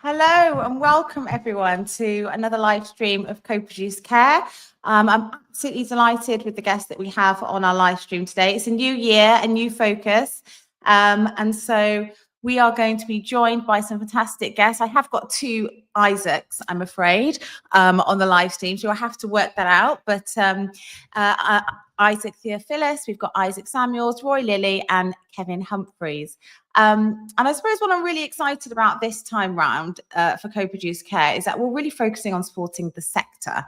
Hello and welcome everyone to another live stream of co-produced care. I'm absolutely delighted with the guests that we have on our live stream today. It's a new year, a new focus. And so we are going to be joined by some fantastic guests. I have got two Isaacs, I'm afraid, on the live stream, so I have to work that out. But Isaac Theophilus, we've got Isaac Samuels, Roy Lilly and Kevin Humphreys. And I suppose what I'm really excited about this time round for co-produced care is that we're really focusing on supporting the sector.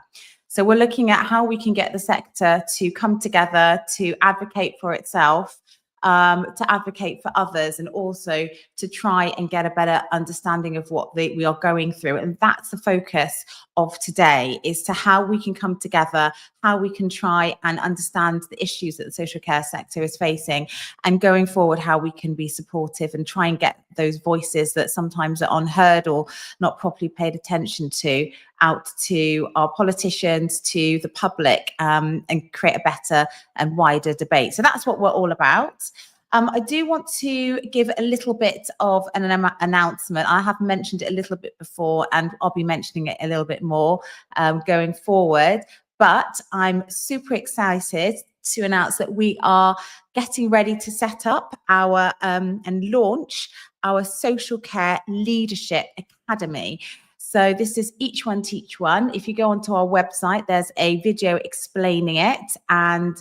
So we're looking at how we can get the sector to come together, to advocate for itself, to advocate for others, and also to try and get a better understanding of what we are going through. And that's the focus of today, is to how we can come together, how we can try and understand the issues that the social care sector is facing, and going forward, how we can be supportive and try and get those voices that sometimes are unheard or not properly paid attention to out to our politicians, to the public, and create a better and wider debate. So that's what we're all about. I do want to give a little bit of an announcement. I have mentioned it a little bit before, and I'll be mentioning it a little bit more going forward. But I'm super excited to announce that we are getting ready to set up our and launch our Social Care Leadership Academy. So this is Each One Teach One. If you go onto our website, there's a video explaining it. And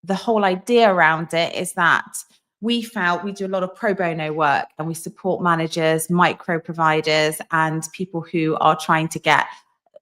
the whole idea around it is that we felt we do a lot of pro bono work, and we support managers, micro providers, and people who are trying to get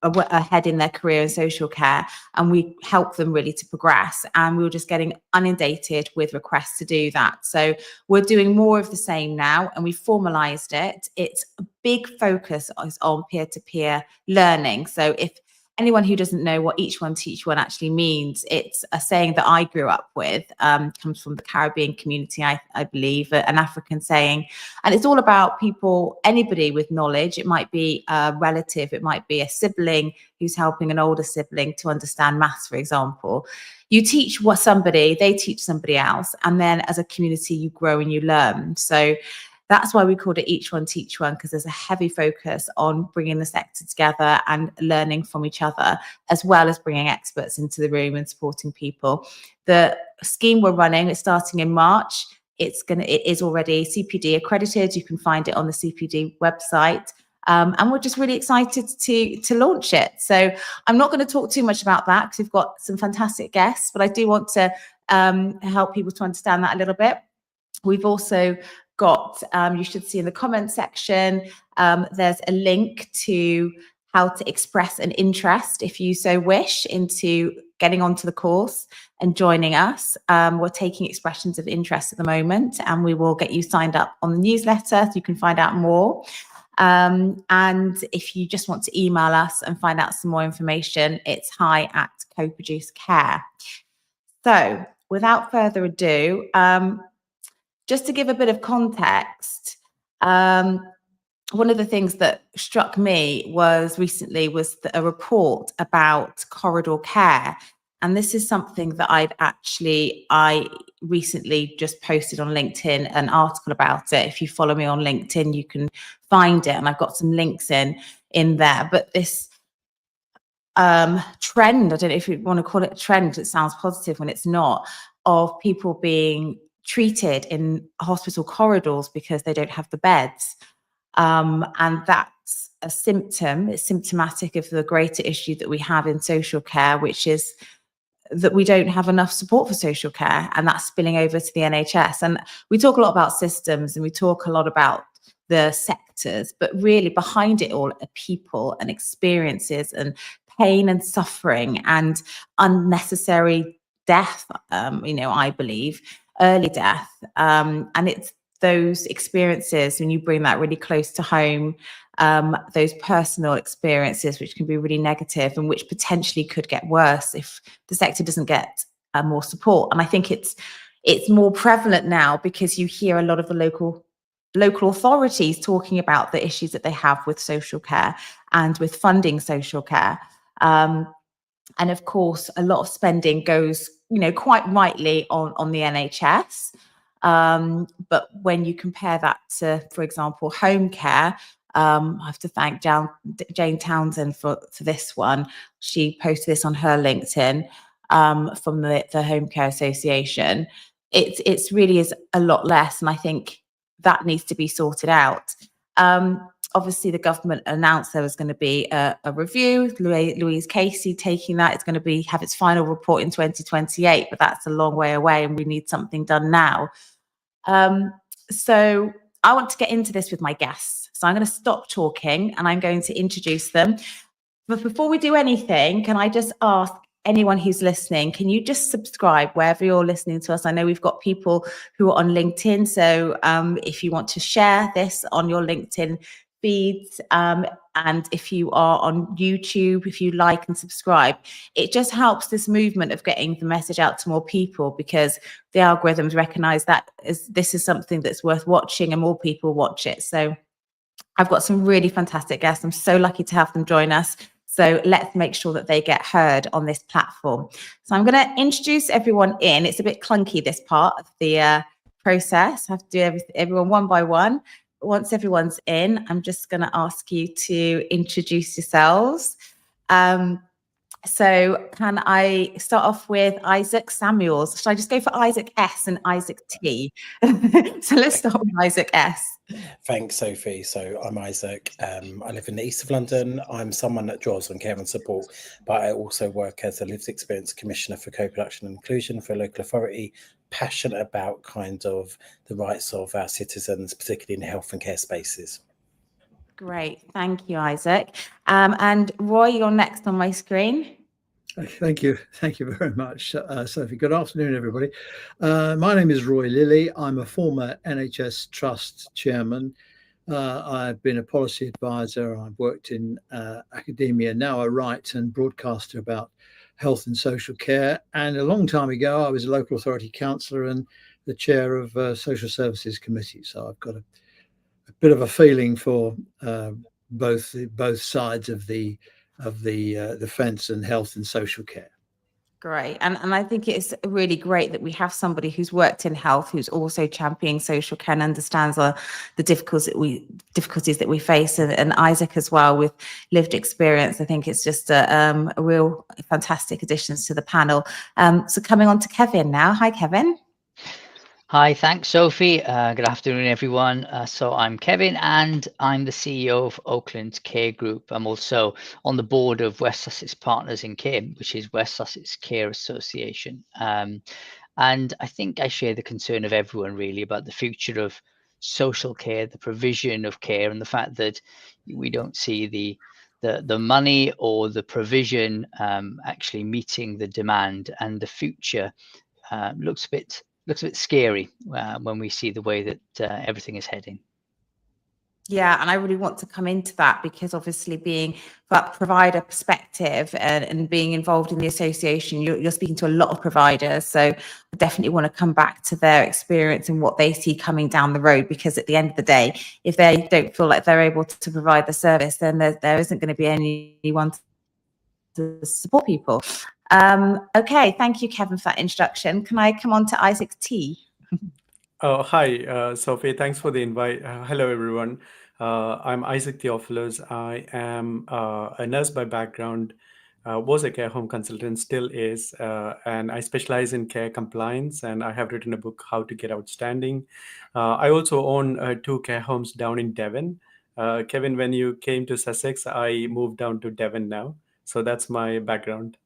ahead in their career in social care, and we help them really to progress. And we were just getting inundated with requests to do that. So we're doing more of the same now, and we formalized it. It's a big focus is on peer-to-peer learning. So if anyone who doesn't know what Each One Teach One actually means, it's a saying that I grew up with, comes from the Caribbean community, I believe, an African saying. And it's all about people, anybody with knowledge. It might be a relative, it might be a sibling who's helping an older sibling to understand maths, for example. You teach what somebody, they teach somebody else. And then as a community, you grow and you learn. So that's why we called it Each One Teach One, because there's a heavy focus on bringing the sector together and learning from each other, as well as bringing experts into the room and supporting people. The scheme we're running is starting in March. It is already CPD accredited. You can find it on the CPD website. And we're just really excited to launch it. So I'm not going to talk too much about that because we've got some fantastic guests, but I do want to help people to understand that a little bit. We've also got, you should see in the comment section, there's a link to how to express an interest, if you so wish, into getting onto the course and joining us. We're taking expressions of interest at the moment, and we will get you signed up on the newsletter so you can find out more. And if you just want to email us and find out some more information, it's hi@co-produced care. So without further ado, just to give a bit of context, one of the things that struck me was a report about corridor care. And this is something that I recently just posted on LinkedIn, an article about it. If you follow me on LinkedIn, you can find it. And I've got some links in there. But this trend, I don't know if you want to call it a trend, it sounds positive when it's not, of people being treated in hospital corridors because they don't have the beds. And that's a symptom. It's symptomatic of the greater issue that we have in social care, which is that we don't have enough support for social care, and that's spilling over to the NHS. And we talk a lot about systems and we talk a lot about the sectors, but really behind it all are people and experiences and pain and suffering and unnecessary death, I believe, early death. And it's those experiences, when you bring that really close to home, those personal experiences, which can be really negative and which potentially could get worse if the sector doesn't get more support. And I think it's more prevalent now because you hear a lot of the local authorities talking about the issues that they have with social care and with funding social care. And of course, a lot of spending goes, quite rightly on the NHS. But when you compare that to, for example, home care, I have to thank Jane Townsend for this one. She posted this on her LinkedIn from the Home Care Association. It's really is a lot less, and I think that needs to be sorted out. Obviously, the government announced there was going to be a review. Louise Casey taking that. It's going to have its final report in 2028, but that's a long way away, and we need something done now. So I want to get into this with my guests. So I'm going to stop talking and I'm going to introduce them. But before we do anything, can I just ask anyone who's listening, can you just subscribe wherever you're listening to us? I know we've got people who are on LinkedIn. So if you want to share this on your LinkedIn feeds, and if you are on YouTube, if you like and subscribe, it just helps this movement of getting the message out to more people, because the algorithms recognize that this is something that's worth watching and more people watch it. So I've got some really fantastic guests. I'm so lucky to have them join us. So let's make sure that they get heard on this platform. So I'm going to introduce everyone in. It's a bit clunky, this part of the process. I have to do everyone one by one. Once everyone's in, I'm just going to ask you to introduce yourselves. So can I start off with Isaac Samuels? Should I just go for Isaac S and Isaac T? So let's start with Isaac S. Thanks, Sophie. So I'm Isaac. I live in the east of London. I'm someone that draws on care and support, but I also work as a lived experience commissioner for co-production and inclusion for a local authority, passionate about kind of the rights of our citizens, particularly in health and care spaces. Great. Thank you, Isaac. And Roy, you're next on my screen. Thank you. Thank you very much, Sophie. Good afternoon, everybody. My name is Roy Lilly. I'm a former NHS Trust chairman. I've been a policy advisor. I've worked in academia. Now I write and broadcaster about health and social care. And a long time ago, I was a local authority councillor and the chair of social services committee. So I've got a bit of a feeling for both sides of the fence and health and social care. Great. And I think it's really great that we have somebody who's worked in health, who's also championing social care and understands the difficulties that we face, and Isaac as well with lived experience. I think it's just a real fantastic additions to the panel. So coming on to Kevin now. Hi, Kevin. Hi, thanks, Sophie. Good afternoon, everyone. So I'm Kevin, and I'm the CEO of Oakland Care Group. I'm also on the board of West Sussex Partners in Care, which is West Sussex Care Association. And I think I share the concern of everyone really about the future of social care, the provision of care, and the fact that we don't see the money or the provision actually meeting the demand, and the future looks a bit scary when we see the way that everything is heading. Yeah, and I really want to come into that, because obviously being that provider perspective and being involved in the association, you're speaking to a lot of providers. So I definitely want to come back to their experience and what they see coming down the road, because at the end of the day, if they don't feel like they're able to provide the service, then there isn't going to be anyone to support people. Okay, thank you, Kevin, for that introduction. Can I come on to Isaac T? Oh, hi, Sophie. Thanks for the invite. Hello, everyone. I'm Isaac Theophilus. I am a nurse by background, was a care home consultant, still is, and I specialize in care compliance, and I have written a book, How to Get Outstanding. I also own 2 care homes down in Devon. Kevin, when you came to Sussex, I moved down to Devon now. So that's my background.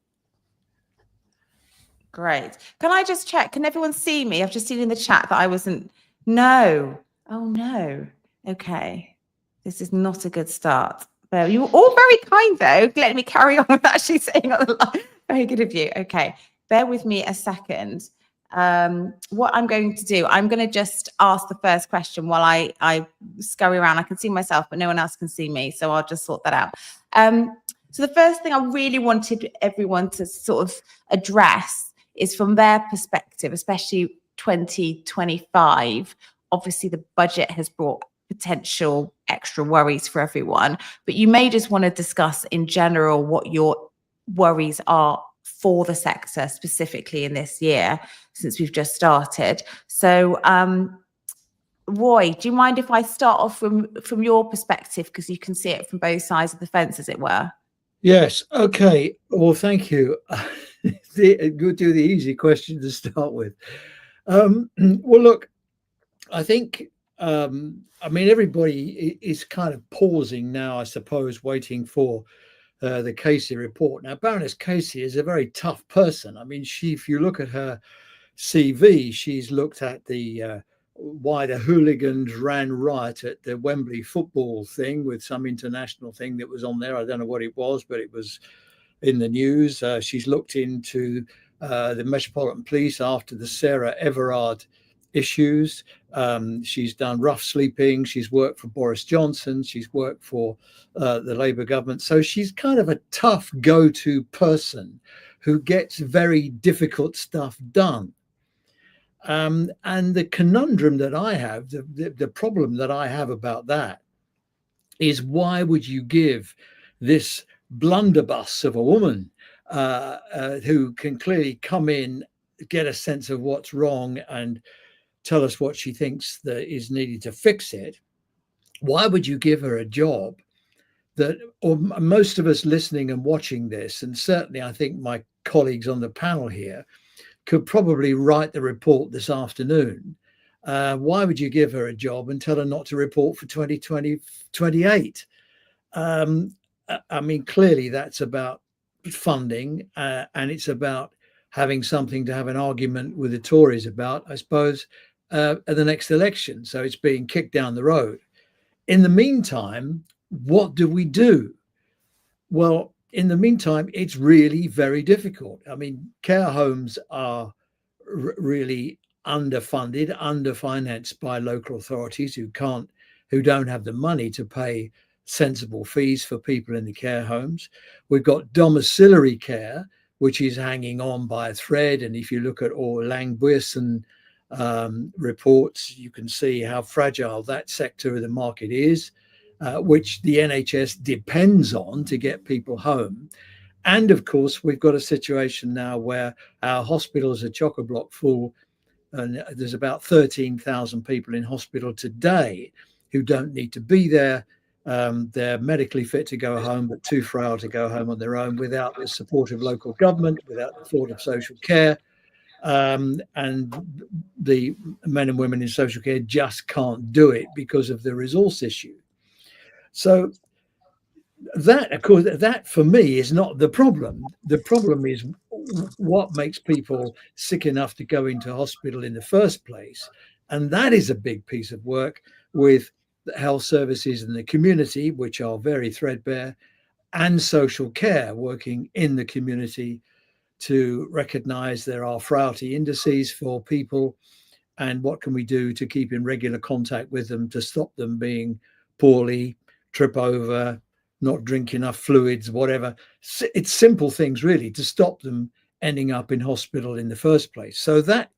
Great. Can I just check? Can everyone see me? I've just seen in the chat that I wasn't. No. Oh, no. Okay. This is not a good start. You were all very kind, though. Let me carry on with actually saying on the line. Very good of you. Okay. Bear with me a second. What I'm going to do, I'm going to just ask the first question while I scurry around. I can see myself, but no one else can see me. So I'll just sort that out. So the first thing I really wanted everyone to sort of address is from their perspective, especially 2025. Obviously, the budget has brought potential extra worries for everyone, but you may just want to discuss in general what your worries are for the sector specifically in this year, since we've just started. So Roy, do you mind if I start off from your perspective, because you can see it from both sides of the fence, as it were? Yes. Okay. Well, thank you. We'll do the easy question to start with. Well, look, I think, I mean, everybody is kind of pausing now, I suppose, waiting for the Casey report. Now, Baroness Casey is a very tough person. I mean, if you look at her CV, she's looked at the why the hooligans ran riot at the Wembley football thing with some international thing that was on there. I don't know what it was, but it was in the news. She's looked into the Metropolitan Police after the Sarah Everard issues. She's done rough sleeping. She's worked for Boris Johnson. She's worked for the Labour government. So she's kind of a tough go-to person who gets very difficult stuff done. And the conundrum that I have, the problem that I have about that is, why would you give this blunderbuss of a woman who can clearly come in, get a sense of what's wrong and tell us what she thinks that is needed to fix it? Why would you give her a job that, or most of us listening and watching this, and certainly I think my colleagues on the panel here, could probably write the report this afternoon? Why would you give her a job and tell her not to report for 2028? I mean, clearly that's about funding, and it's about having something to have an argument with the Tories about, I suppose, at the next election. So it's being kicked down the road. In the meantime, what do we do? Well, in the meantime, it's really very difficult. I mean, care homes are really underfunded, underfinanced by local authorities who don't have the money to pay sensible fees for people in the care homes. We've got domiciliary care, which is hanging on by a thread. And if you look at all Langbuison reports, you can see how fragile that sector of the market is, which the NHS depends on to get people home. And of course, we've got a situation now where our hospitals are chock-a-block full, and there's about 13,000 people in hospital today who don't need to be there. They're medically fit to go home, but too frail to go home on their own without the support of local government, without the thought of social care. And the men and women in social care just can't do it because of the resource issue. So that, of course, that for me is not the problem. The problem is what makes people sick enough to go into hospital in the first place. And that is a big piece of work with the health services in the community, which are very threadbare, and social care working in the community to recognize there are frailty indices for people, and what can we do to keep in regular contact with them to stop them being poorly, trip over, not drink enough fluids, whatever. It's simple things really to stop them ending up in hospital in the first place. So that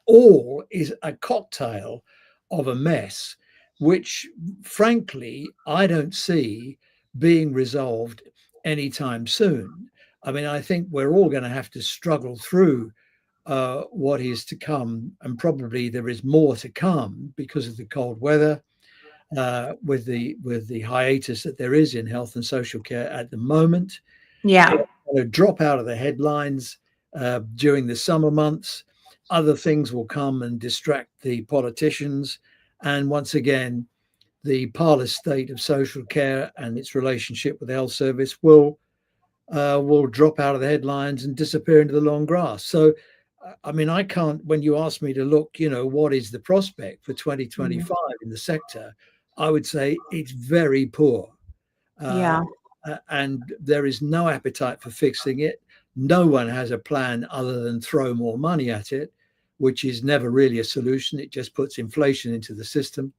all is a cocktail of a mess, which frankly, I don't see being resolved anytime soon. I mean, I think we're all going to have to struggle through what is to come, and probably there is more to come because of the cold weather, with the hiatus that there is in health and social care at the moment. Yeah, It'll drop out of the headlines during the summer months. Other things will come and distract the politicians, and once again, the parlous state of social care and its relationship with the health service will drop out of the headlines and disappear into the long grass. So, I mean, I can't, when you ask me to look, what is the prospect for 2025 in the sector, I would say it's very poor. And there is no appetite for fixing it. No one has a plan other than throw more money at it, which is never really a solution. It just puts inflation into the system.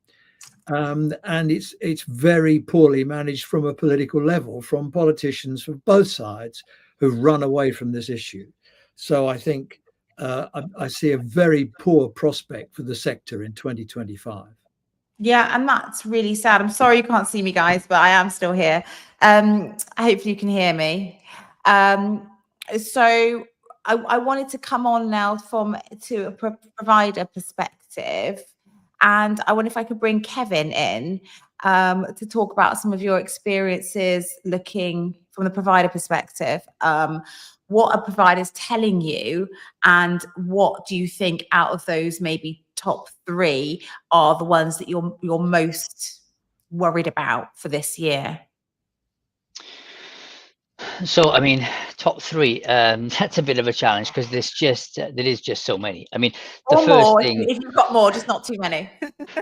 And it's very poorly managed from a political level, from politicians from both sides who've run away from this issue. So I think I see a very poor prospect for the sector in 2025. Yeah, and that's really sad. I'm sorry you can't see me, guys, but I am still here. Hopefully you can hear me. So I wanted to come on now to a provider perspective. And I wonder if I could bring Kevin in to talk about some of your experiences looking from the provider perspective. What are providers telling you, and what do you think out of those maybe top 3 are the ones that you're most worried about for this year? So, I mean, top 3, that's a bit of a challenge because there is just so many. I mean, the Or first more, thing, if you've got more, just not too many.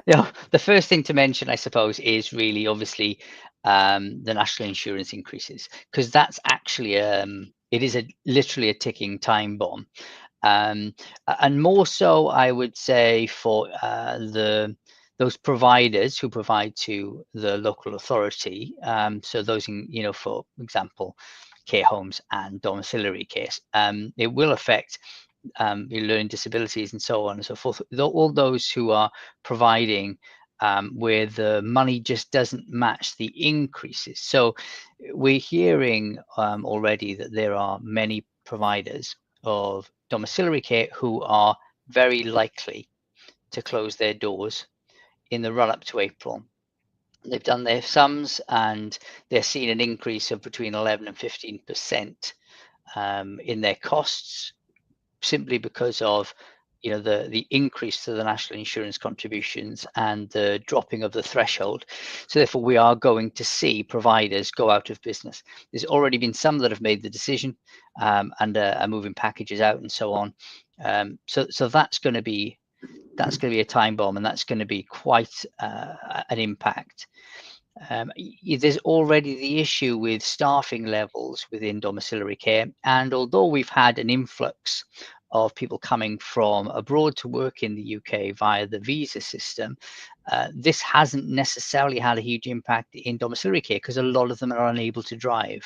the first thing to mention, I suppose, is really obviously the national insurance increases, because that's actually it is literally a ticking time bomb, and more so, I would say, for those providers who provide to the local authority. So those in, for example, care homes and domiciliary care, it will affect your learning disabilities and so on and so forth. All those who are providing where the money just doesn't match the increases. So we're hearing already that there are many providers of domiciliary care who are very likely to close their doors in the run up to April. They've done their sums and they're seeing an increase of between 11 and 15% in their costs, simply because of the increase to the national insurance contributions and the dropping of the threshold. So therefore we are going to see providers go out of business. There's already been some that have made the decision and are moving packages out and so on. So that's going to be a time bomb, and that's going to be quite an impact. There's already the issue with staffing levels within domiciliary care, and although we've had an influx of people coming from abroad to work in the UK via the visa system, this hasn't necessarily had a huge impact in domiciliary care because a lot of them are unable to drive,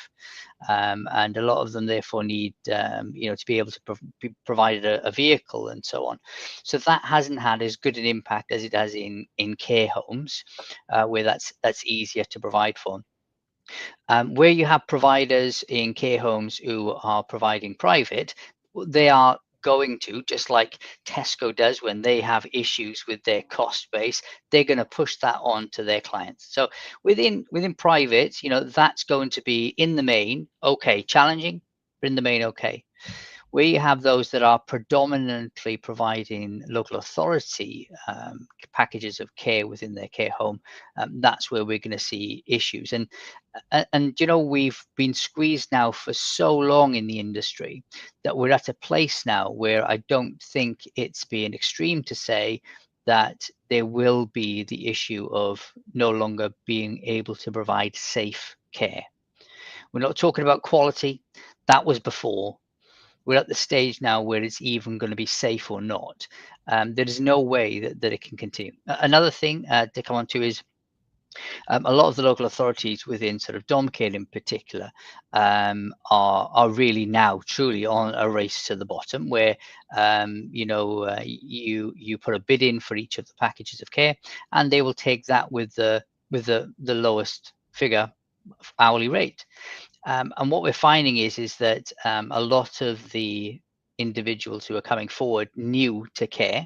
and a lot of them therefore need to be able to be provided a vehicle and so on. So that hasn't had as good an impact as it has in care homes, where that's easier to provide for. Where you have providers in care homes who are providing private, they are going to, just like Tesco does when they have issues with their cost base, they're going to push that on to their clients. So within private, that's going to be in the main okay, challenging, but in the main okay. Where you have those that are predominantly providing local authority packages of care within their care home, that's where we're going to see issues. And we've been squeezed now for so long in the industry that we're at a place now where I don't think it's being extreme to say that there will be the issue of no longer being able to provide safe care. We're not talking about quality. That was before. We're at the stage now where it's even going to be safe or not. There is no way that it can continue. Another thing to come on to is a lot of the local authorities within sort of dom care in particular are really now truly on a race to the bottom, where you put a bid in for each of the packages of care, and they will take that with the lowest figure hourly rate. And what we're finding is that a lot of the individuals who are coming forward new to care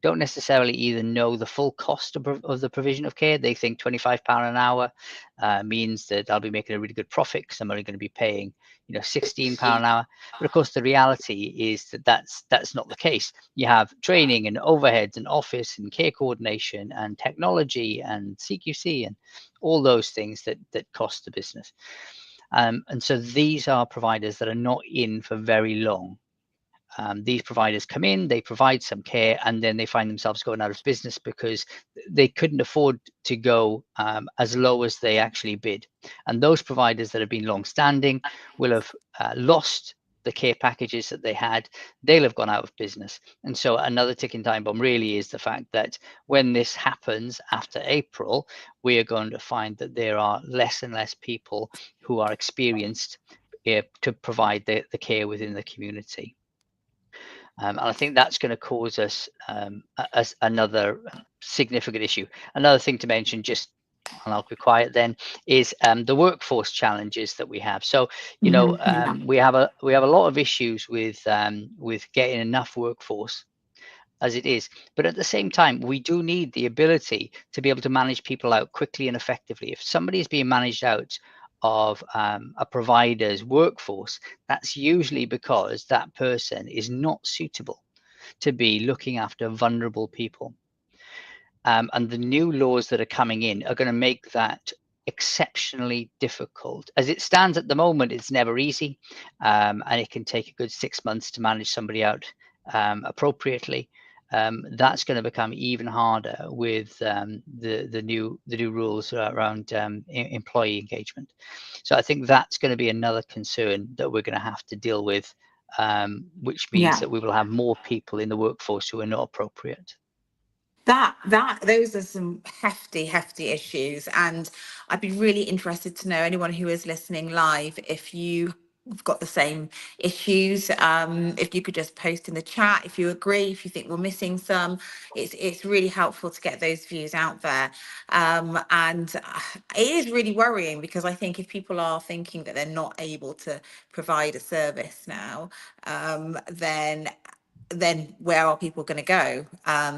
don't necessarily even know the full cost of the provision of care. They think £25 an hour means that I'll be making a really good profit because I'm only going to be paying £16 an hour. But of course, the reality is that that's not the case. You have training and overheads and office and care coordination and technology and CQC and all those things that cost the business. And so these are providers that are not in for very long. These providers come in, they provide some care, and then they find themselves going out of business because they couldn't afford to go as low as they actually bid. And those providers that have been long-standing will have lost the care packages that they had. They'll have gone out of business. And so another ticking time bomb really is the fact that when this happens after April, we are going to find that there are less and less people who are experienced to provide the care within the community. And I think that's going to cause us another significant issue. Another thing to mention, and I'll be quiet then, is the workforce challenges that we have. So we have a lot of issues with getting enough workforce as it is. But at the same time, we do need the ability to be able to manage people out quickly and effectively. If somebody is being managed out of a provider's workforce, that's usually because that person is not suitable to be looking after vulnerable people. And the new laws that are coming in are going to make that exceptionally difficult. As it stands at the moment, it's never easy, and it can take a good 6 months to manage somebody out appropriately. That's going to become even harder with the new rules around employee engagement. So I think that's going to be another concern that we're going to have to deal with, which means that we will have more people in the workforce who are not appropriate. Those are some hefty issues, and I'd be really interested to know, anyone who is listening live, if you've got the same issues. If you could just post in the chat if you agree, if you think we're missing some. It's really helpful to get those views out there, and it is really worrying, because I think if people are thinking that they're not able to provide a service now, then where are people going to go?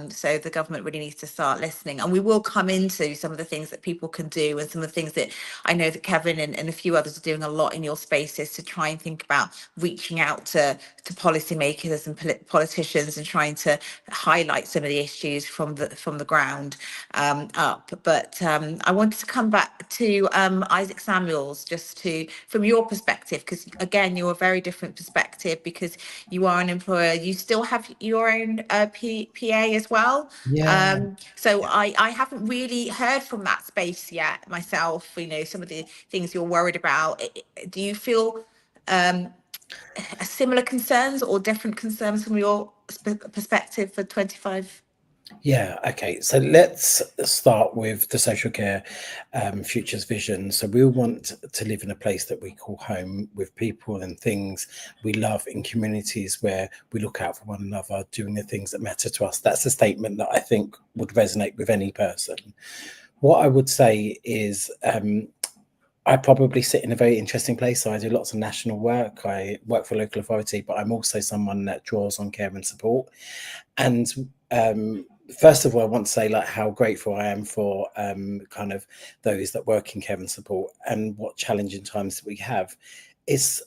So the government really needs to start listening, and we will come into some of the things that people can do, and some of the things that I know that Kevin and a few others are doing a lot in your spaces to try and think about reaching out to policymakers and politicians and trying to highlight some of the issues from the ground up. But I wanted to come back to Isaac Samuels, just from your perspective, because again, you're a very different perspective, because you are an employer. You still have your own PA as well. So I haven't really heard from that space yet myself, some of the things you're worried about. Do you feel similar concerns or different concerns from your perspective for 25? Yeah, okay. So let's start with the social care futures vision. So we want to live in a place that we call home, with people and things we love, in communities where we look out for one another, doing the things that matter to us. That's a statement that I think would resonate with any person. What I would say is I probably sit in a very interesting place. So I do lots of national work. I work for a local authority, but I'm also someone that draws on care and support. And first of all, I want to say how grateful I am for kind of those that work in care and support, and what challenging times that we have. It's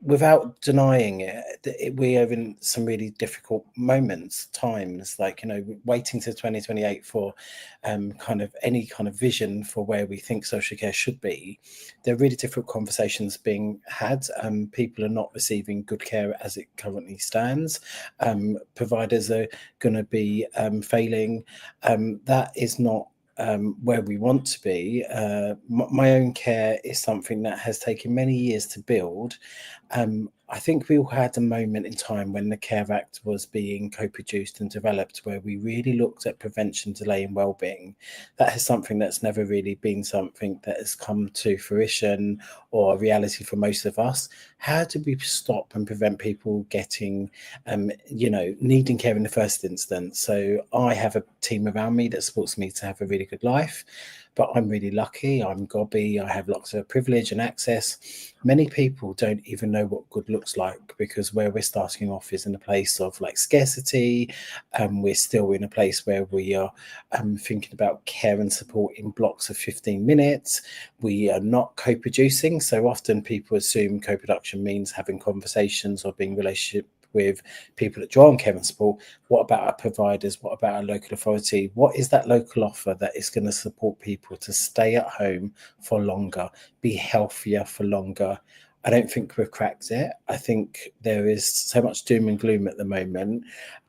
without denying it, we are in some really difficult times, waiting to 2028 for kind of any kind of vision for where we think social care should be. There are really different conversations being had. People are not receiving good care as it currently stands. Providers are going to be failing. That is not where we want to be. My own care is something that has taken many years to build. I think we all had a moment in time when the Care Act was being co-produced and developed, where we really looked at prevention, delay and wellbeing. That is something that's never really been something that has come to fruition or a reality for most of us. How do we stop and prevent people getting, needing care in the first instance? So I have a team around me that supports me to have a really good life. But I'm really lucky. I'm gobby. I have lots of privilege and access. Many people don't even know what good looks like, because where we're starting off is in a place of scarcity. We're still in a place where we are thinking about care and support in blocks of 15 minutes. We are not co-producing. So often people assume co-production means having conversations or being relationship with people that draw on care and support. What about our providers? What about our local authority? What is that local offer that is going to support people to stay at home for longer, be healthier for longer? I don't think we've cracked it. I think there is so much doom and gloom at the moment.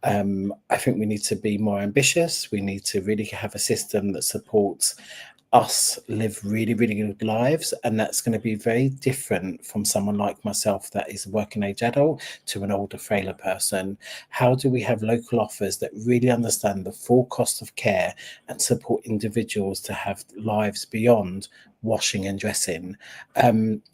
I think we need to be more ambitious. We need to really have a system that supports us live really, really good lives. And that's going to be very different from someone like myself that is a working age adult to an older, frailer person. How do we have local offers that really understand the full cost of care and support individuals to have lives beyond washing and dressing?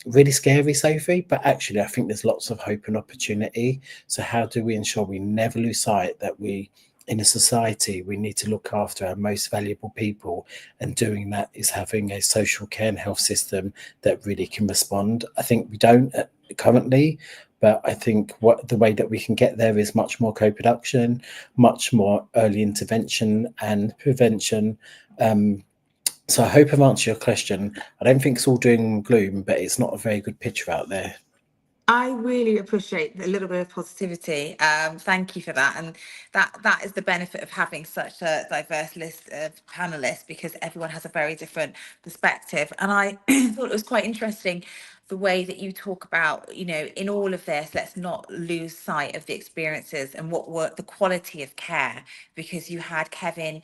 Really scary, Sophie, but actually I think there's lots of hope and opportunity. So how do we ensure we never lose sight that we in a society, we need to look after our most valuable people, and doing that is having a social care and health system that really can respond. I think we don't currently, but I think the way that we can get there is much more co-production, much more early intervention and prevention. So I hope I've answered your question. I don't think it's all doom and gloom, but it's not a very good picture out there. I really appreciate a little bit of positivity. Thank you for that. And that is the benefit of having such a diverse list of panelists, because everyone has a very different perspective. And I thought it was quite interesting the way that you talk about, you know, in all of this, let's not lose sight of the experiences and what were the quality of care, because you had Kevin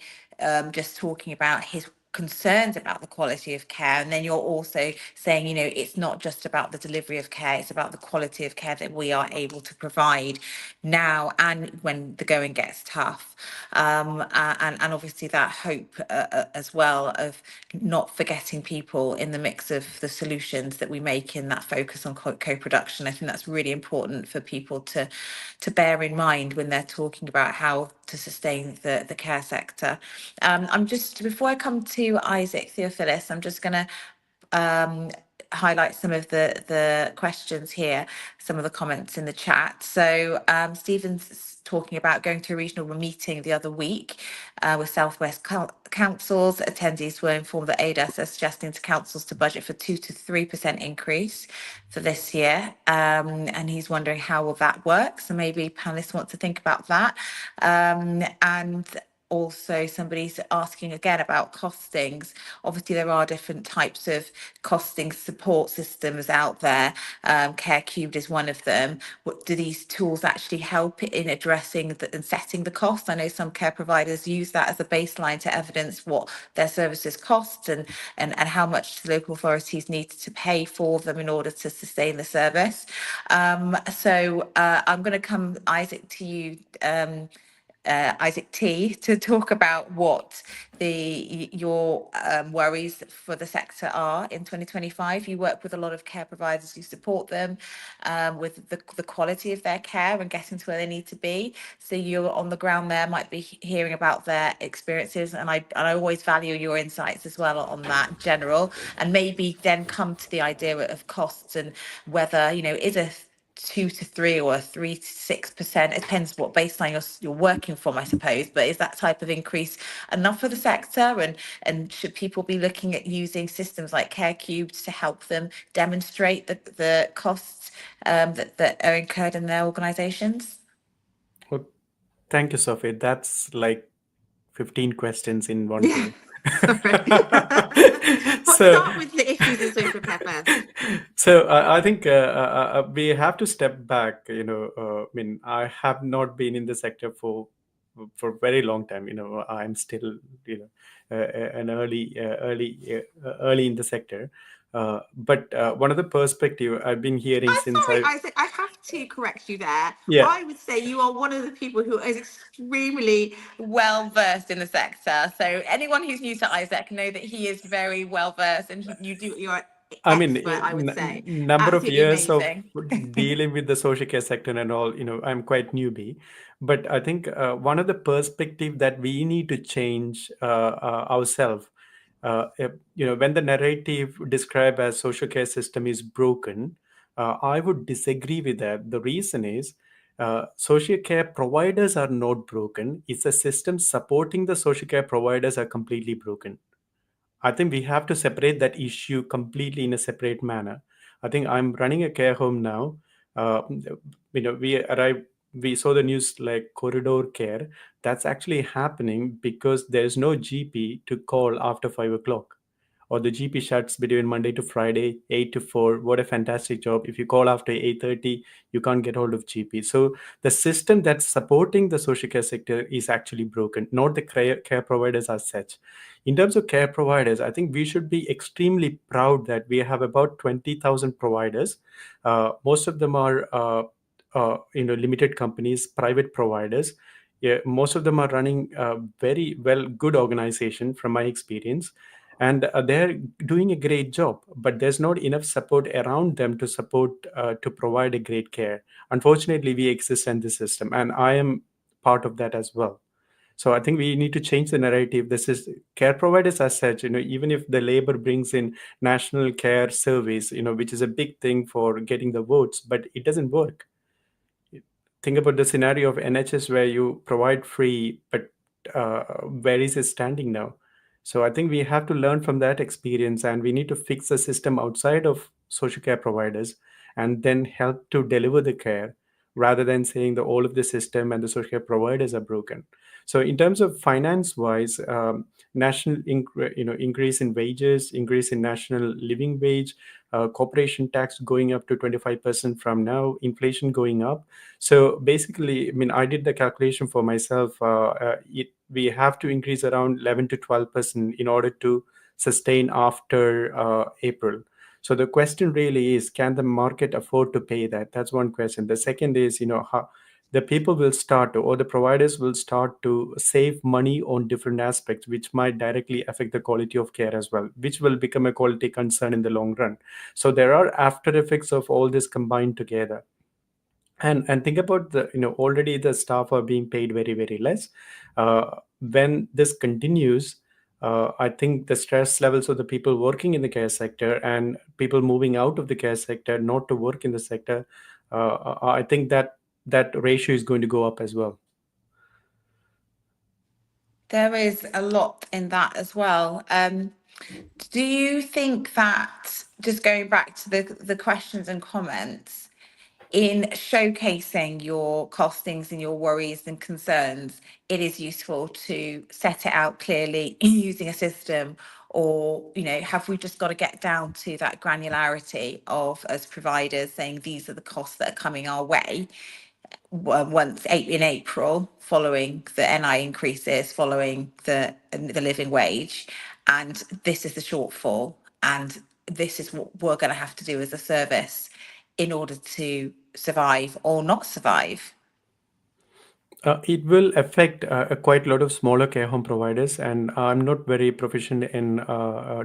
just talking about his concerns about the quality of care, and then you're also saying, you know, it's not just about the delivery of care, it's about the quality of care that we are able to provide now and when the going gets tough, and obviously that hope as well of not forgetting people in the mix of the solutions that we make in that focus on co-production. I think that's really important for people to bear in mind when they're talking about how to sustain the care sector. I'm just, before I come to Isaac Theophilus, I'm just going to highlight some of the questions here, some of the comments in the chat. So Stephen's talking about going to a regional meeting the other week with Southwest councils. Attendees were informed that ADAS are suggesting to councils to budget for 2 to 3% increase for this year, and he's wondering how will that work. So maybe panelists want to think about that. And also somebody's asking again about costings. Obviously there are different types of costing support systems out there. Care Cubed is one of them. What do these tools actually help in addressing and setting the cost? I know some care providers use that as a baseline to evidence what their services cost and how much the local authorities need to pay for them in order to sustain the service. So I'm going to come, Isaac, to you, Isaac T, to talk about what your worries for the sector are in 2025. You work with a lot of care providers, you support them with the quality of their care and getting to where they need to be. So you're on the ground there, might be hearing about their experiences, and I always value your insights as well on that general, and maybe then come to the idea of costs and whether, you know, is a 2 to 3 or 3 to 6%. It depends what baseline you're working from, I suppose. But is that type of increase enough for the sector? And should people be looking at using systems like Care Cubed to help them demonstrate the costs that are incurred in their organisations? Well, thank you, Sophie. That's like 15 questions in one go. Start with the issues in social care first. So I think we have to step back. You know, I mean, I have not been in the sector for a very long time. You know, I'm still, you know, an early in the sector. But one of the perspective I've been hearing since Isaac, I have to correct you there. Yeah. I would say you are one of the people who is extremely well versed in the sector. So anyone who's new to Isaac know that he is very well versed, and you're I mean, expert, I would say. number Absolutely of years amazing. of dealing with the social care sector and all, you know, I'm quite newbie. But I think one of the perspective that we need to change ourselves, you know, when the narrative described as social care system is broken, I would disagree with that. The reason is social care providers are not broken. It's a system supporting the social care providers are completely broken. I think we have to separate that issue completely in a separate manner. I think I'm running a care home now. You know, we saw the news like corridor care. That's actually happening because there's no GP to call after 5 o'clock. Or the GP shuts between Monday to Friday, 8 to 4. What a fantastic job. If you call after 8:30, you can't get hold of GP. So the system that's supporting the social care sector is actually broken, not the care providers as such. In terms of care providers, I think we should be extremely proud that we have about 20,000 providers. Most of them are you know, limited companies, private providers. Yeah, most of them are running very well, good organization from my experience. And they're doing a great job, but there's not enough support around them to support to provide a great care. Unfortunately, we exist in this system, and I am part of that as well. So I think we need to change the narrative. This is care providers as such, even if the labor brings in national care service, which is a big thing for getting the votes, but it doesn't work. Think about the scenario of NHS where you provide free, but where is it standing now? So I think we have to learn from that experience, and we need to fix the system outside of social care providers and then help to deliver the care rather than saying that all of the system and the social care providers are broken. So in terms of finance wise, national increase in wages, increase in national living wage, corporation tax going up to 25% from now, inflation going up. So basically, I mean, I did the calculation for myself. We have to increase around 11 to 12% in order to sustain after April. So the question really is, can the market afford to pay that? That's one question. The second is, how the people will start to, or the providers will start to save money on different aspects, which might directly affect the quality of care as well, which will become a quality concern in the long run. So there are after effects of all this combined together. And think about the, already the staff are being paid very, very less. When this continues, I think the stress levels of the people working in the care sector and people moving out of the care sector not to work in the sector, I think that ratio is going to go up as well. There is a lot in that as well. Do you think that, just going back to the questions and comments, in showcasing your costings and your worries and concerns, it is useful to set it out clearly using a system? Or, have we just got to get down to that granularity of, as providers, saying these are the costs that are coming our way once in April, following the NI increases, following the living wage, and this is the shortfall, and this is what we're going to have to do as a service in order to survive or not survive? It will affect quite a lot of smaller care home providers, and I'm not very proficient in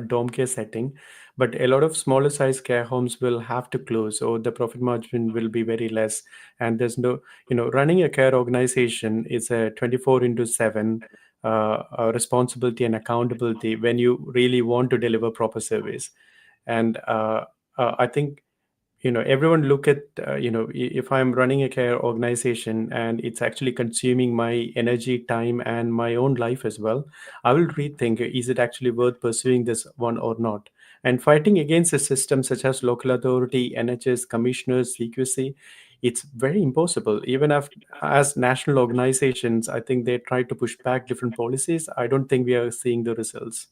dom care setting, but a lot of smaller size care homes will have to close, or the profit margin will be very less. And there's no, running a care organization is a 24/7 responsibility and accountability when you really want to deliver proper service. And I think everyone look at if I'm running a care organization and it's actually consuming my energy, time, and my own life as well, I will rethink, is it actually worth pursuing this one or not? And fighting against a system such as local authority, NHS, commissioners, CQC, it's very impossible. Even as national organizations, I think they try to push back different policies. I don't think we are seeing the results.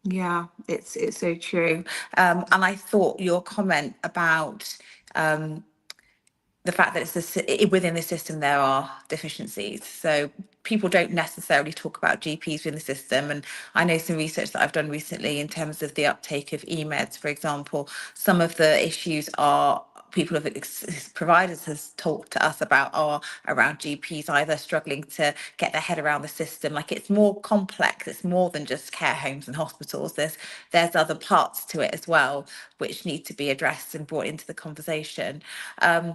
Yeah, it's so true. And I thought your comment about the fact that within the system there are deficiencies. So people don't necessarily talk about GPs within the system. And I know some research that I've done recently in terms of the uptake of e-meds, for example. Some of the issues are providers has talked to us about are around GPs either struggling to get their head around the system. Like, it's more complex. It's more than just care homes and hospitals. There's other parts to it as well, which need to be addressed and brought into the conversation. I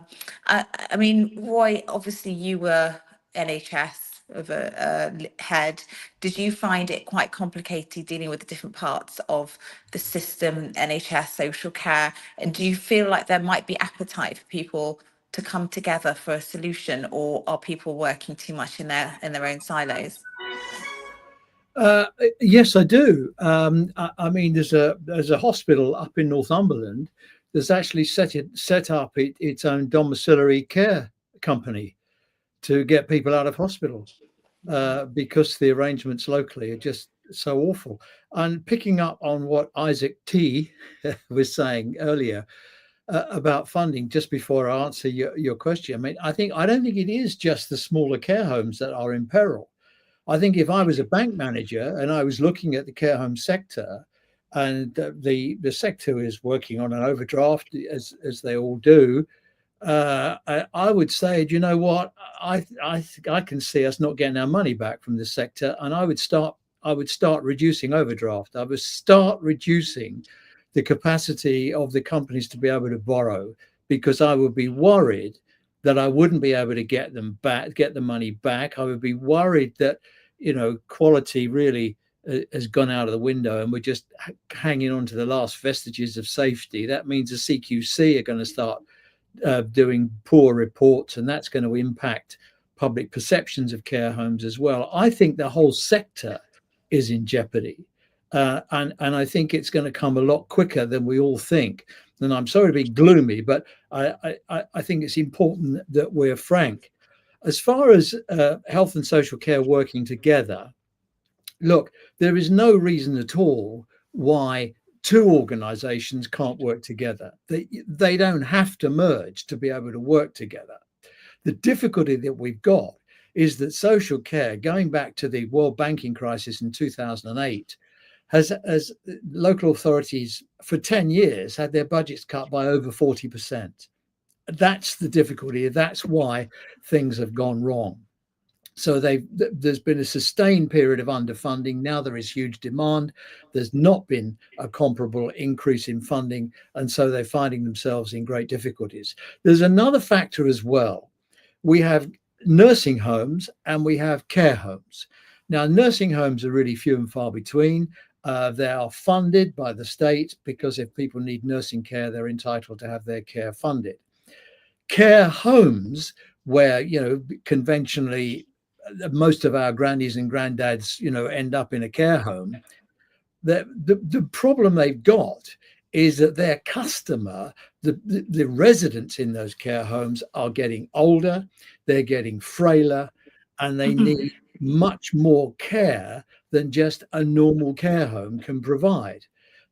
mean, Roy, obviously you were NHS of a head. Did you find it quite complicated dealing with the different parts of the system, NHS, social care? And do you feel like there might be appetite for people to come together for a solution, or are people working too much in their own silos? Yes, I do. I mean, there's a hospital up in Northumberland that's actually set up its own domiciliary care company to get people out of hospital because the arrangements locally are just so awful. And picking up on what Isaac T was saying earlier about funding, just before I answer your question, I mean, I don't think it is just the smaller care homes that are in peril. I think if I was a bank manager and I was looking at the care home sector, and the sector is working on an overdraft, as they all do, I would say, do you know what? I can see us not getting our money back from this sector, and I would start reducing overdraft. I would start reducing the capacity of the companies to be able to borrow, because I would be worried that I wouldn't be able to get the money back. I would be worried that, quality really has gone out of the window and we're just hanging on to the last vestiges of safety. That means the CQC are going to start doing poor reports, and that's going to impact public perceptions of care homes as well. I think the whole sector is in jeopardy, and I think it's going to come a lot quicker than we all think. And I'm sorry to be gloomy, but I think it's important that we're frank. As far as health and social care working together, look, there is no reason at all why two organizations can't work together. They don't have to merge to be able to work together. The difficulty that we've got is that social care, going back to the world banking crisis in 2008, has local authorities for 10 years had their budgets cut by over 40%. That's the difficulty. That's why things have gone wrong. So there's been a sustained period of underfunding. Now there is huge demand. There's not been a comparable increase in funding, and so they're finding themselves in great difficulties. There's another factor as well. We have nursing homes and we have care homes. Now, nursing homes are really few and far between. They are funded by the state because if people need nursing care, they're entitled to have their care funded. Care homes, where, conventionally most of our grannies and granddads, end up in a care home, the problem they've got is that their customer, the residents in those care homes are getting older, they're getting frailer, and they need much more care than just a normal care home can provide.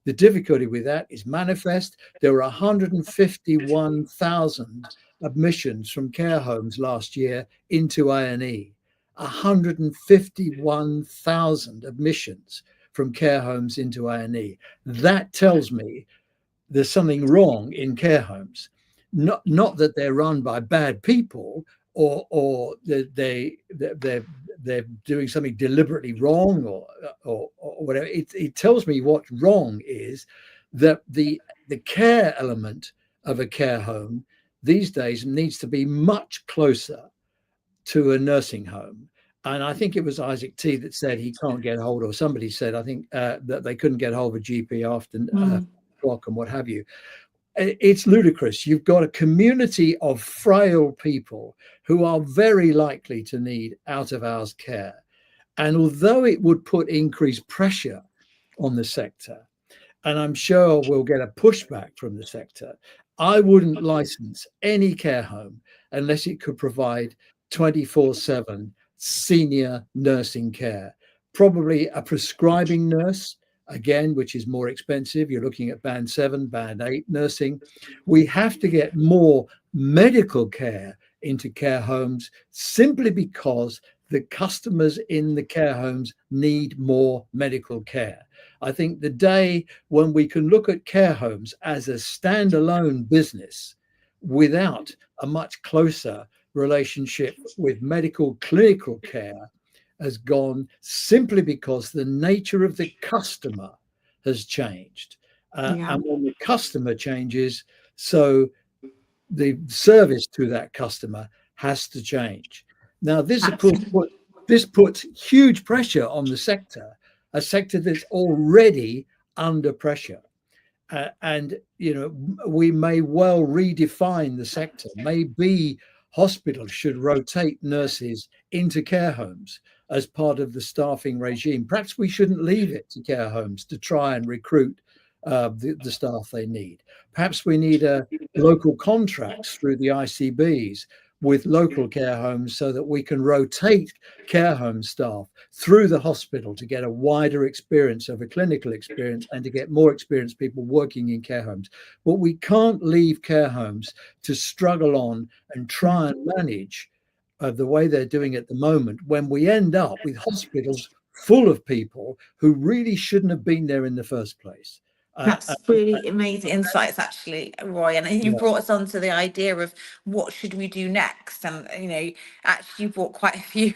The difficulty with that is manifest. There were 151,000 admissions from care homes last year into A&E. 151,000 admissions from care homes into A&E. That tells me there's something wrong in care homes. Not that they're run by bad people or they're doing something deliberately wrong or whatever. It tells me what's wrong is that the care element of a care home these days needs to be much closer to a nursing home. And I think it was Isaac T that said he can't get hold of, or somebody said, I think, that they couldn't get hold of a GP after clock and what have you. It's ludicrous. You've got a community of frail people who are very likely to need out of hours care. And although it would put increased pressure on the sector, and I'm sure we'll get a pushback from the sector, I wouldn't license any care home unless it could provide 24/7 senior nursing care, probably a prescribing nurse, again, which is more expensive. You're looking at band 7, band 8 nursing. We have to get more medical care into care homes simply because the customers in the care homes need more medical care. I think the day when we can look at care homes as a standalone business without a much closer relationship with medical clinical care has gone, simply because the nature of the customer has changed. And when the customer changes, so the service to that customer has to change. Now, this of course puts huge pressure on the sector, a sector that's already under pressure. And we may well redefine the sector. Maybe hospitals should rotate nurses into care homes as part of the staffing regime. Perhaps we shouldn't leave it to care homes to try and recruit the staff they need. Perhaps we need local contracts through the ICBs with local care homes so that we can rotate care home staff through the hospital to get a wider experience of a clinical experience and to get more experienced people working in care homes. But we can't leave care homes to struggle on and try and manage the way they're doing at the moment, when we end up with hospitals full of people who really shouldn't have been there in the first place. That's really amazing insights, actually, Roy. And you brought us on to the idea of what should we do next. And, actually you brought quite a few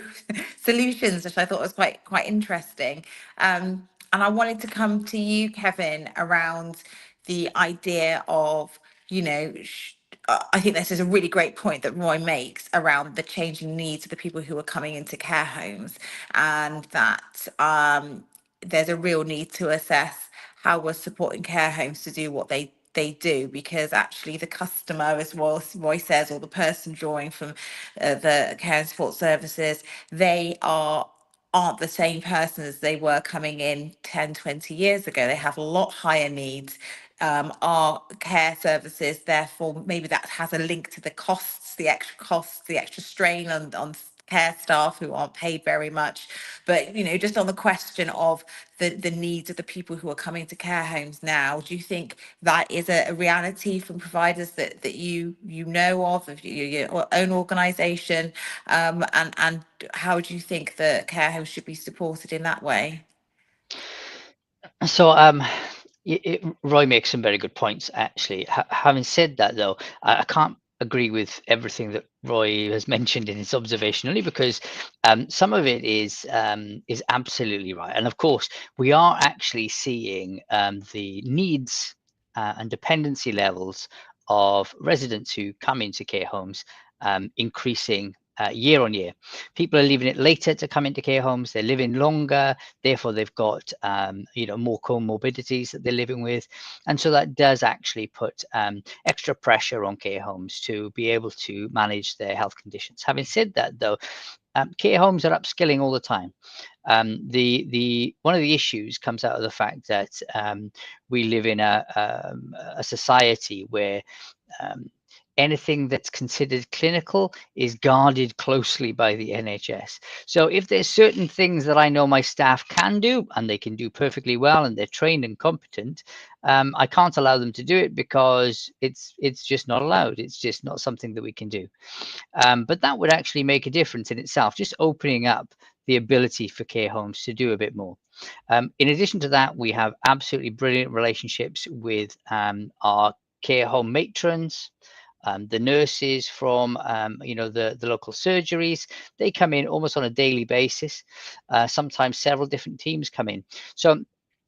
solutions, which I thought was quite interesting. And I wanted to come to you, Kevin, around the idea of, I think this is a really great point that Roy makes around the changing needs of the people who are coming into care homes, and that there's a real need to assess how we're supporting care homes to do what they do, because actually the customer, as Roy says, or the person drawing from the care and support services, they aren't the same person as they were coming in 10, 20 years ago. They have a lot higher needs. Our care services, therefore, maybe that has a link to the costs, the extra strain on care staff who aren't paid very much. But, just on the question of the needs of the people who are coming to care homes now, do you think that is a reality from providers that you know of your own organisation? And how do you think the care homes should be supported in that way? So Roy makes some very good points, actually. Having said that, though, I can't agree with everything that Roy has mentioned in his observation, only because some of it is absolutely right. And of course, we are actually seeing the needs and dependency levels of residents who come into care homes increasing year on year. People are leaving it later to come into care homes. They're living longer, therefore they've got more comorbidities that they're living with, and so that does actually put extra pressure on care homes to be able to manage their health conditions. Having said that, though, care homes are upskilling all the time. The one of the issues comes out of the fact that we live in a society where anything that's considered clinical is guarded closely by the NHS. So if there's certain things that I know my staff can do, and they can do perfectly well, and they're trained and competent, I can't allow them to do it because it's just not allowed. It's just not something that we can do. But that would actually make a difference in itself, just opening up the ability for care homes to do a bit more. In addition to that, we have absolutely brilliant relationships with our care home matrons. The nurses from the local surgeries, they come in almost on a daily basis. Sometimes several different teams come in. So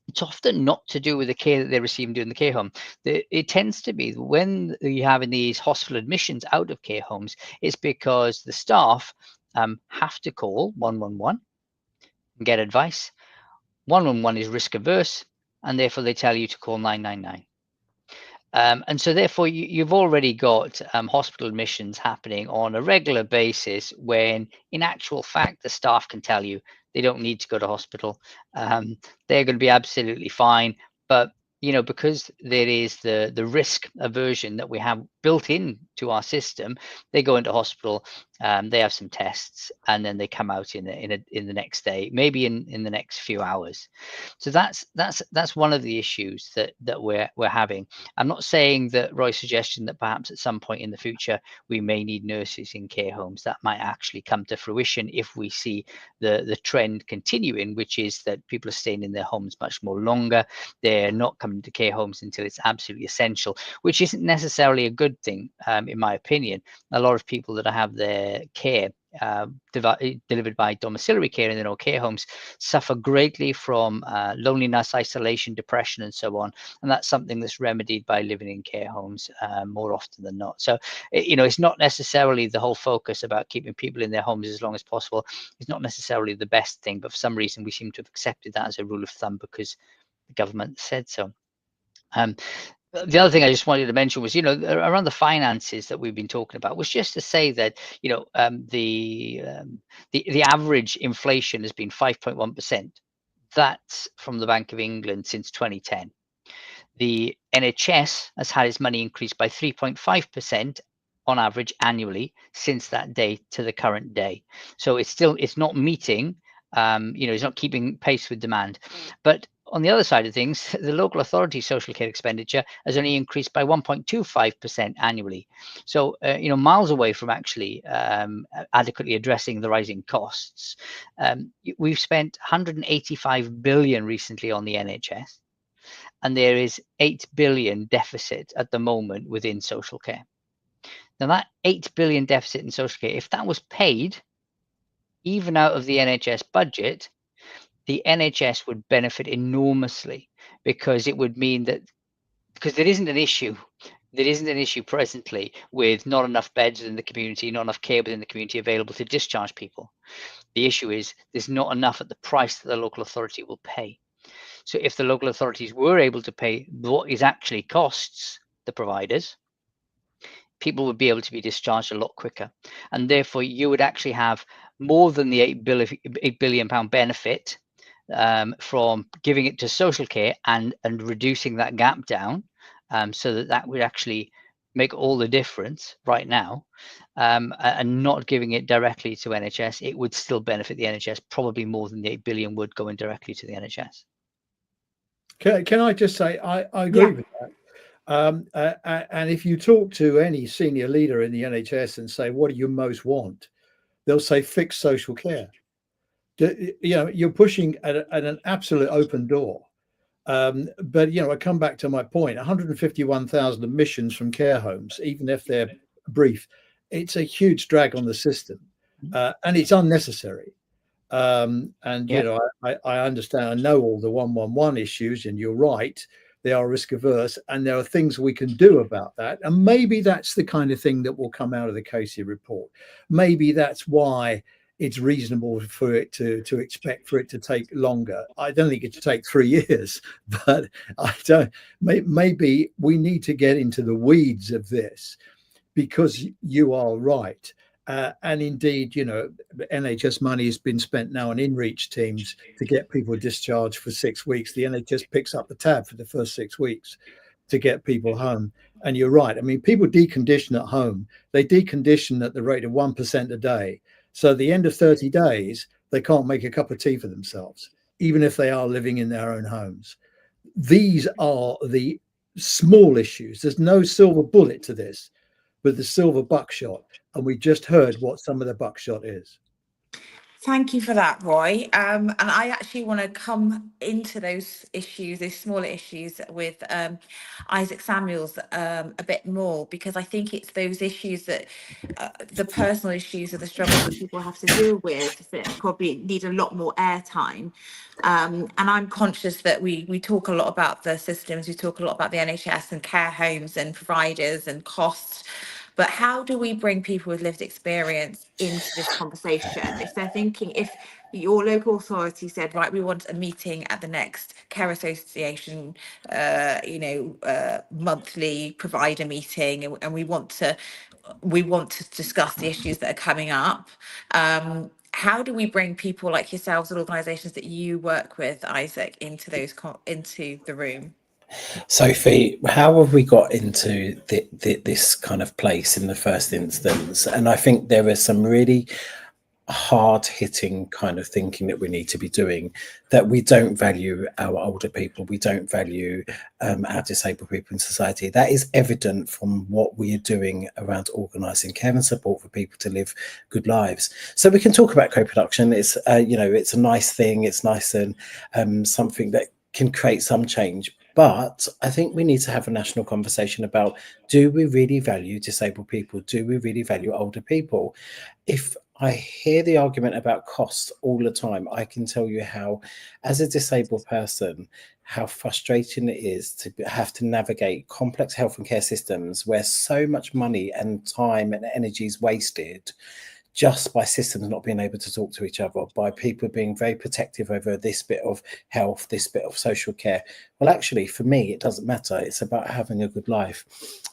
it's often not to do with the care that they're receiving during the care home. It tends to be when you have in these hospital admissions out of care homes, it's because the staff have to call 111 and get advice. 111 is risk averse, and therefore they tell you to call 999. And so therefore you've already got hospital admissions happening on a regular basis, when in actual fact the staff can tell you they don't need to go to hospital. They're going to be absolutely fine. But because there is the risk aversion that we have built in to our system, they go into hospital, they have some tests, and then they come out in the next day, maybe in the next few hours. So that's one of the issues that we're having. I'm not saying that Roy's suggestion that perhaps at some point in the future we may need nurses in care homes, that might actually come to fruition if we see the trend continuing, which is that people are staying in their homes much more longer. They're not coming to care homes until it's absolutely essential, which isn't necessarily a good thing, in my opinion. A lot of people that have their care delivered by domiciliary care in their own care homes suffer greatly from loneliness, isolation, depression, and so on. And that's something that's remedied by living in care homes more often than not. So, it's not necessarily the whole focus about keeping people in their homes as long as possible. It's not necessarily the best thing, but for some reason we seem to have accepted that as a rule of thumb because the government said so. The other thing I just wanted to mention was, around the finances that we've been talking about, was just to say that, the average inflation has been 5.1%. That's from the Bank of England since 2010. The NHS has had its money increased by 3.5% on average annually since that day to the current day. So it's not meeting, it's not keeping pace with demand. But on the other side of things, the local authority social care expenditure has only increased by 1.25% annually. So, miles away from actually adequately addressing the rising costs. We've spent 185 billion recently on the NHS, and there is 8 billion deficit at the moment within social care. Now, that 8 billion deficit in social care, if that was paid even out of the NHS budget, the NHS would benefit enormously, because it would mean that, because there isn't an issue there isn't an issue presently with not enough beds in the community, not enough care within the community available to discharge people. The issue is there's not enough at the price that the local authority will pay. So if the local authorities were able to pay what it actually costs the providers, people would be able to be discharged a lot quicker. And therefore, you would actually have more than the £8 billion benefit from giving it to social care and reducing that gap down, so that would actually make all the difference right now, and not giving it directly to NHS. It would still benefit the NHS, probably more than the 8 billion would going directly to the NHS. Can I just say I agree with that. And if you talk to any senior leader in the NHS and say, what do you most want? They'll say fixed social care. You know, you're pushing at an absolute open door. But, you know, I come back to my point, 151,000 admissions from care homes, even if they're brief, it's a huge drag on the system, and it's unnecessary. And, you know, I understand, I know all the 111 issues, and you're right, they are risk averse, and there are things we can do about that. And maybe that's the kind of thing that will come out of the Casey report. Maybe that's why it's reasonable for it to expect for it to take longer. I don't think it to take 3 years, but I don't. Maybe we need to get into the weeds of this, because you are right. And indeed, you know, NHS money has been spent now on in-reach teams to get people discharged for 6 weeks. The NHS picks up the tab for the first 6 weeks to get people home. And you're right. I mean, people decondition at home. They decondition at the rate of 1% a day. So at the end of 30 days, they can't make a cup of tea for themselves, even if they are living in their own homes. These are the small issues. There's no silver bullet to this, but the silver buckshot. And we just heard what some of the buckshot is. Thank you for that, Roy. And I actually want to come into those issues, those smaller issues, with Isaac Samuels a bit more, because I think it's those issues that the personal issues or the struggles that people have to deal with that probably need a lot more airtime. And I'm conscious that we talk a lot about the systems, we talk a lot about the NHS and care homes and providers and costs. But how do we bring people with lived experience into this conversation? If they're thinking, if your local authority said, right, we want a meeting at the next care association, monthly provider meeting, and we want to discuss the issues that are coming up. How do we bring people like yourselves and organisations that you work with, Isaac, into the room? Sophie, how have we got into this kind of place in the first instance? And I think there is some really hard-hitting kind of thinking that we need to be doing, that we don't value our older people, we don't value our disabled people in society. That is evident from what we are doing around organising care and support for people to live good lives. So we can talk about co-production. It's it's a nice thing. It's nice and something that can create some change. But I think we need to have a national conversation about, do we really value disabled people? Do we really value older people? If I hear the argument about cost all the time, I can tell you how, as a disabled person, how frustrating it is to have to navigate complex health and care systems where so much money and time and energy is wasted just by systems not being able to talk to each other, by people being very protective over this bit of health, this bit of social care. Well, actually, for me, it doesn't matter. It's about having a good life.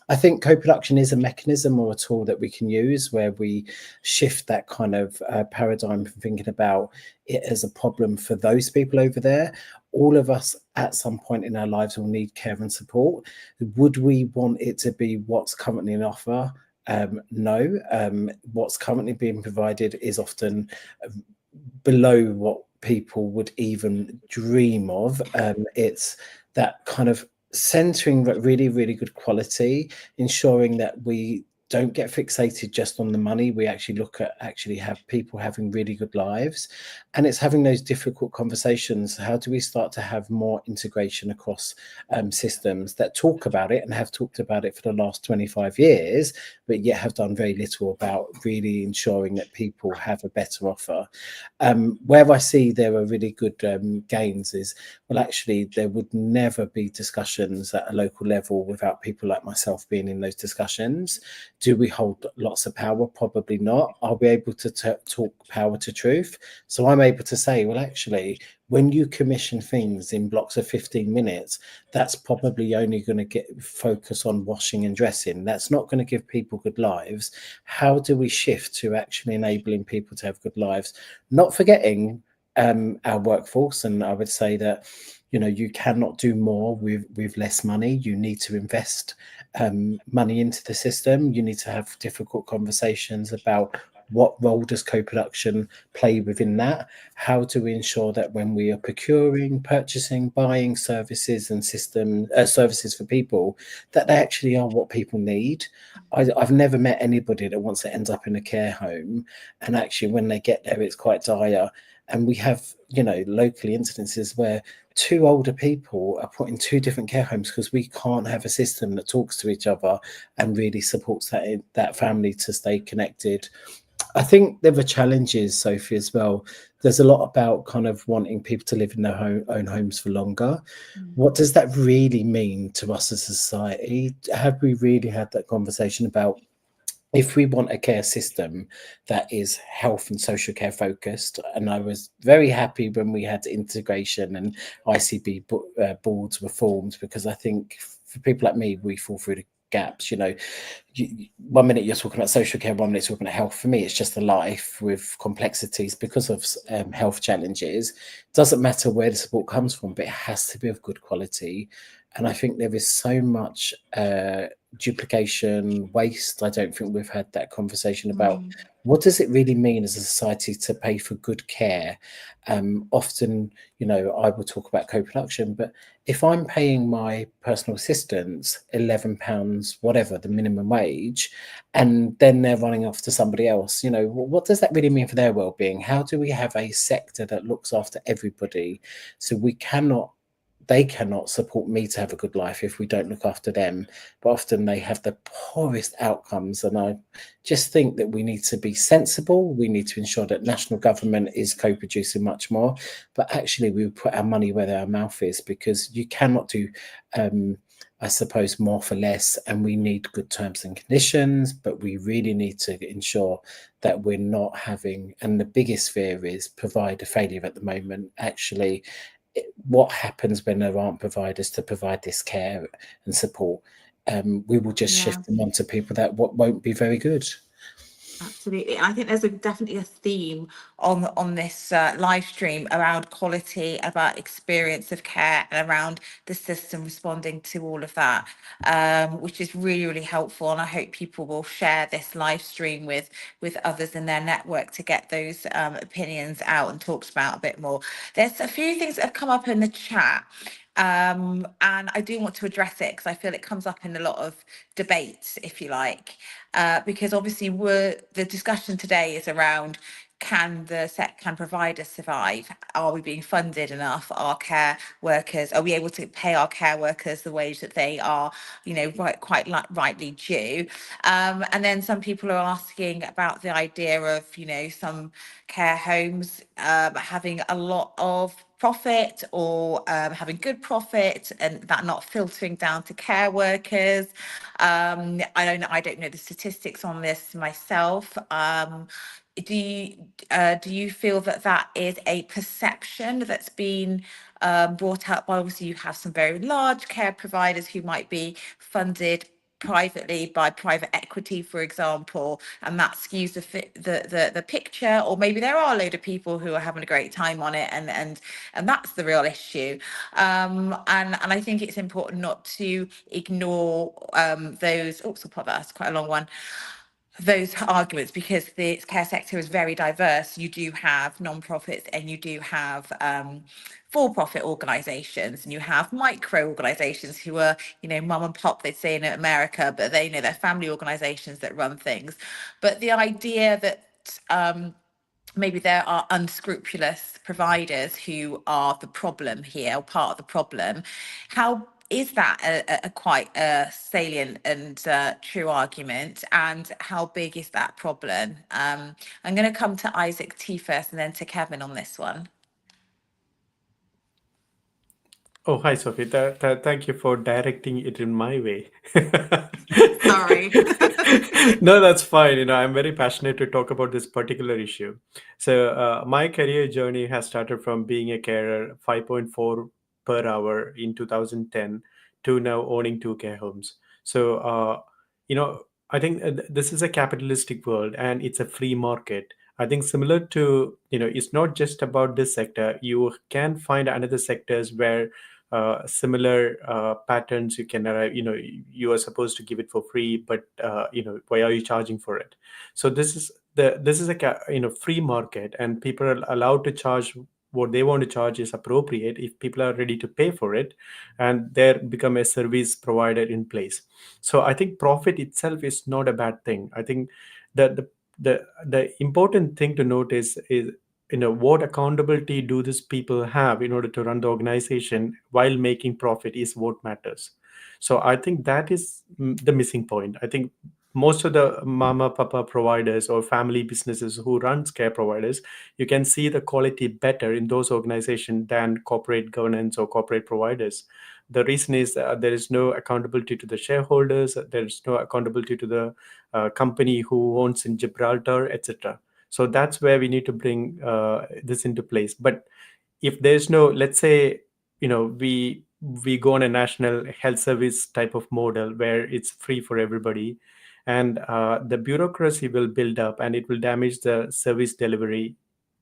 I think co-production is a mechanism or a tool that we can use where we shift that kind of paradigm from thinking about it as a problem for those people over there. All of us at some point in our lives will need care and support. Would we want it to be what's currently on offer? No. What's currently being provided is often below what people would even dream of. It's that kind of centering that really, really good quality, ensuring that we don't get fixated just on the money. We actually look at actually have people having really good lives, and it's having those difficult conversations. How do we start to have more integration across systems that talk about it and have talked about it for the last 25 years, but yet have done very little about really ensuring that people have a better offer? Where I see there are really good gains is, well, actually, there would never be discussions at a local level without people like myself being in those discussions. Do we hold lots of power? Probably not. Are we able to talk power to truth? So I'm able to say, well, actually, when you commission things in blocks of 15 minutes, that's probably only going to get focus on washing and dressing. That's not going to give people good lives. How do we shift to actually enabling people to have good lives? Not forgetting our workforce. And I would say that, you know, you cannot do more with less money. You need to invest money into the system. You need to have difficult conversations about what role does co-production play within that? How do we ensure that when we are procuring, purchasing, buying services and services for people, that they actually are what people need? I've never met anybody that wants to end up in a care home, and actually when they get there, it's quite dire. And we have, you know, locally incidences where two older people are put in two different care homes because we can't have a system that talks to each other and really supports that family to stay connected. I think there are challenges, Sophie, as well. There's a lot about kind of wanting people to live in their own homes for longer. What does that really mean to us as a society? Have we really had that conversation about, if we want a care system that is health and social care focused? And I was very happy when we had integration and ICB boards were formed, because I think for people like me, we fall through the gaps. You know, 1 minute you're talking about social care, 1 minute you're talking about health. For me, it's just a life with complexities because of health challenges. Doesn't matter where the support comes from, but it has to be of good quality. And I think there is so much duplication, waste. I don't think we've had that conversation about what does it really mean as a society to pay for good care. Often, you know, I will talk about co-production, but if I'm paying my personal assistants £11, whatever the minimum wage, and then they're running off to somebody else, you know, what does that really mean for their well-being? How do we have a sector that looks after everybody? So they cannot support me to have a good life if we don't look after them. But often they have the poorest outcomes. And I just think that we need to be sensible. We need to ensure that national government is co-producing much more. But actually, we put our money where our mouth is, because you cannot do, I suppose, more for less. And we need good terms and conditions, but we really need to ensure that we're not having, and the biggest fear is provider failure at the moment. Actually, what happens when there aren't providers to provide this care and support? We will just shift them onto people that won't be very good. Absolutely. I think there's definitely a theme on this live stream around quality, about experience of care, and around the system responding to all of that, which is really, really helpful. And I hope people will share this live stream with others in their network to get those opinions out and talked about a bit more. There's a few things that have come up in the chat. And I do want to address it because I feel it comes up in a lot of debates, if you like, because obviously the discussion today is around, can providers survive? Are we being funded enough? Are we able to pay our care workers the wage that they are, you know, quite rightly due? And then some people are asking about the idea of, you know, some care homes having a lot of profit, or having good profit, and that not filtering down to care workers. I don't know the statistics on this myself. Do you feel that is a perception that's been brought up? Obviously, you have some very large care providers who might be funded privately by private equity, for example, and that skews the picture. Or maybe there are a load of people who are having a great time on it, and that's the real issue. And I think it's important not to ignore those. Oh, so that's quite a long one. those arguments, because the care sector is very diverse. You do have non-profits and you do have for-profit organizations, and you have micro organizations who are, you know, mum and pop, they'd say in America, but they, you know, they're family organizations that run things. But the idea that maybe there are unscrupulous providers who are the problem here, or part of the problem, how is that a quite a salient and true argument, and how big is that problem? I'm going to come to Isaac T first and then to Kevin on this one. Oh, hi, Sophie. Thank you for directing it in my way. Sorry. No, that's fine. You know, I'm very passionate to talk about this particular issue. So, my career journey has started from being a carer, 5.4 per hour in 2010, to now owning 2 care homes. So, you know, I think this is a capitalistic world and it's a free market. I think similar to, you know, it's not just about this sector. You can find another sectors where similar patterns you can arrive. You know, you are supposed to give it for free, but you know, why are you charging for it? So this is a free market, and people are allowed to charge what they want to charge is appropriate if people are ready to pay for it, and there become a service provider in place. So I think profit itself is not a bad thing. I think that the important thing to note is you know, what accountability do these people have in order to run the organization while making profit is what matters. So I think that is the missing point. I think most of the mama papa providers or family businesses who run care providers, you can see the quality better in those organizations than corporate governance or corporate providers. The reason is there is no accountability to the shareholders, there is no accountability to the company who owns in Gibraltar, etc. So that's where we need to bring this into place. But if there's no, let's say, you know, we go on a national health service type of model where it's free for everybody, and the bureaucracy will build up and it will damage the service delivery.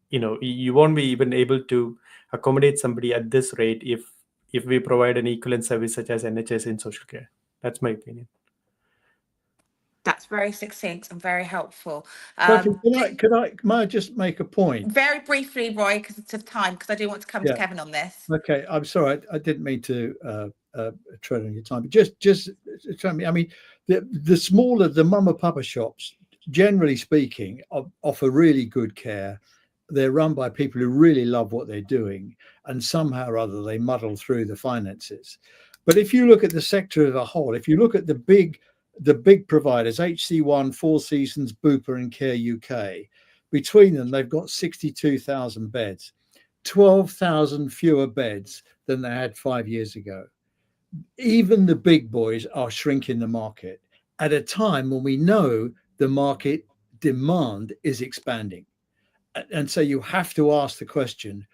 You know, you won't be even able to accommodate somebody at this rate if we provide an equivalent service such as NHS in social care. That's my opinion. That's very succinct and very helpful. Sophie, may I just make a point? Very briefly, Roy, because it's of time, because I do want to come to Kevin on this. Okay, I'm sorry, I didn't mean to tread on your time, but just tell me. I mean, the smaller, the mama papa shops, generally speaking, offer really good care. They're run by people who really love what they're doing, and somehow or other they muddle through the finances. But if you look at the sector as a whole, if you look at the big providers, HC1, Four Seasons, Bupa, and Care UK, between them they've got 62,000 beds, 12,000 fewer beds than they had 5 years ago. Even the big boys are shrinking the market at a time when we know the market demand is expanding. And so you have to ask the question,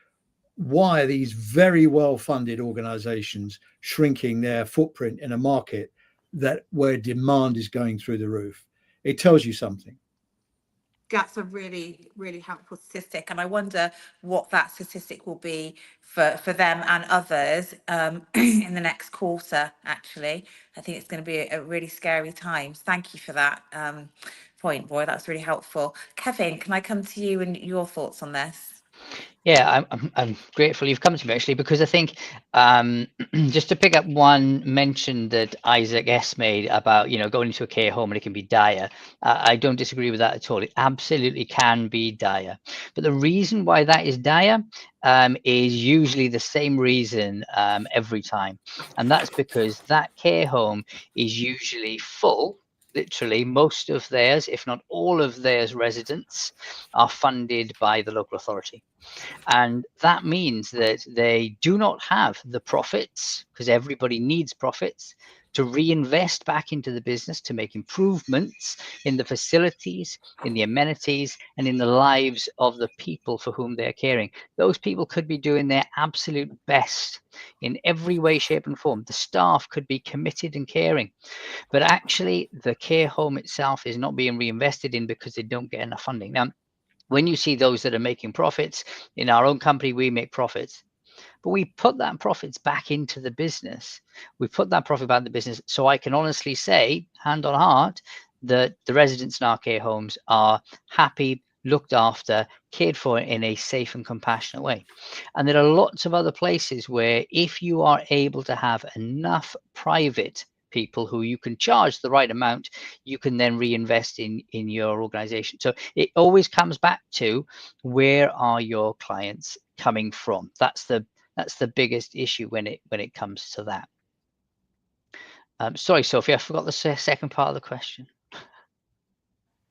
why are these very well-funded organizations shrinking their footprint in a market where demand is going through the roof? It tells you something. That's a really, really helpful statistic. And I wonder what that statistic will be for them and others in the next quarter, actually. I think it's going to be a really scary time. Thank you for that point, Roy. That's really helpful. Kevin, can I come to you and your thoughts on this? Yeah, I'm grateful you've come to me, actually, because I think just to pick up one mention that Isaac S made about, you know, going into a care home and it can be dire. I don't disagree with that at all. It absolutely can be dire. But the reason why that is dire is usually the same reason every time. And that's because that care home is usually full. Literally, most of theirs, if not all of theirs, residents are funded by the local authority. And that means that they do not have the profits, because everybody needs profits, to reinvest back into the business, to make improvements in the facilities, in the amenities, and in the lives of the people for whom they're caring. Those people could be doing their absolute best in every way, shape, and form. The staff could be committed and caring. But actually, the care home itself is not being reinvested in because they don't get enough funding. Now, when you see those that are making profits, in our own company, we make profits, but we put that profits back into the business. We put that profit back in the business. So I can honestly say, hand on heart, that the residents in our care homes are happy, looked after, cared for in a safe and compassionate way. And there are lots of other places where if you are able to have enough private people who you can charge the right amount, you can then reinvest in your organization. So it always comes back to, where are your clients coming from? That's the biggest issue when it comes to that. Sorry, Sophie, I forgot the second part of the question.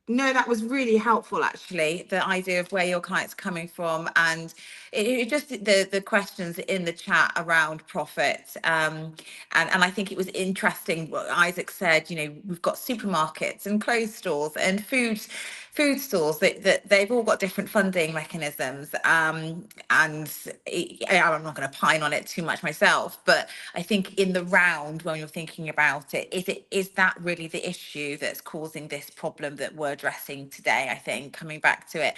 No, that was really helpful, actually, the idea of where your clients are coming from, and it just the questions in the chat around profit. And I think it was interesting what Isaac said. You know, we've got supermarkets and clothes stores and food stores that they've all got different funding mechanisms. And I'm not going to pine on it too much myself, but I think in the round, when you're thinking about it, is that really the issue that's causing this problem that we're addressing today? I think, coming back to it,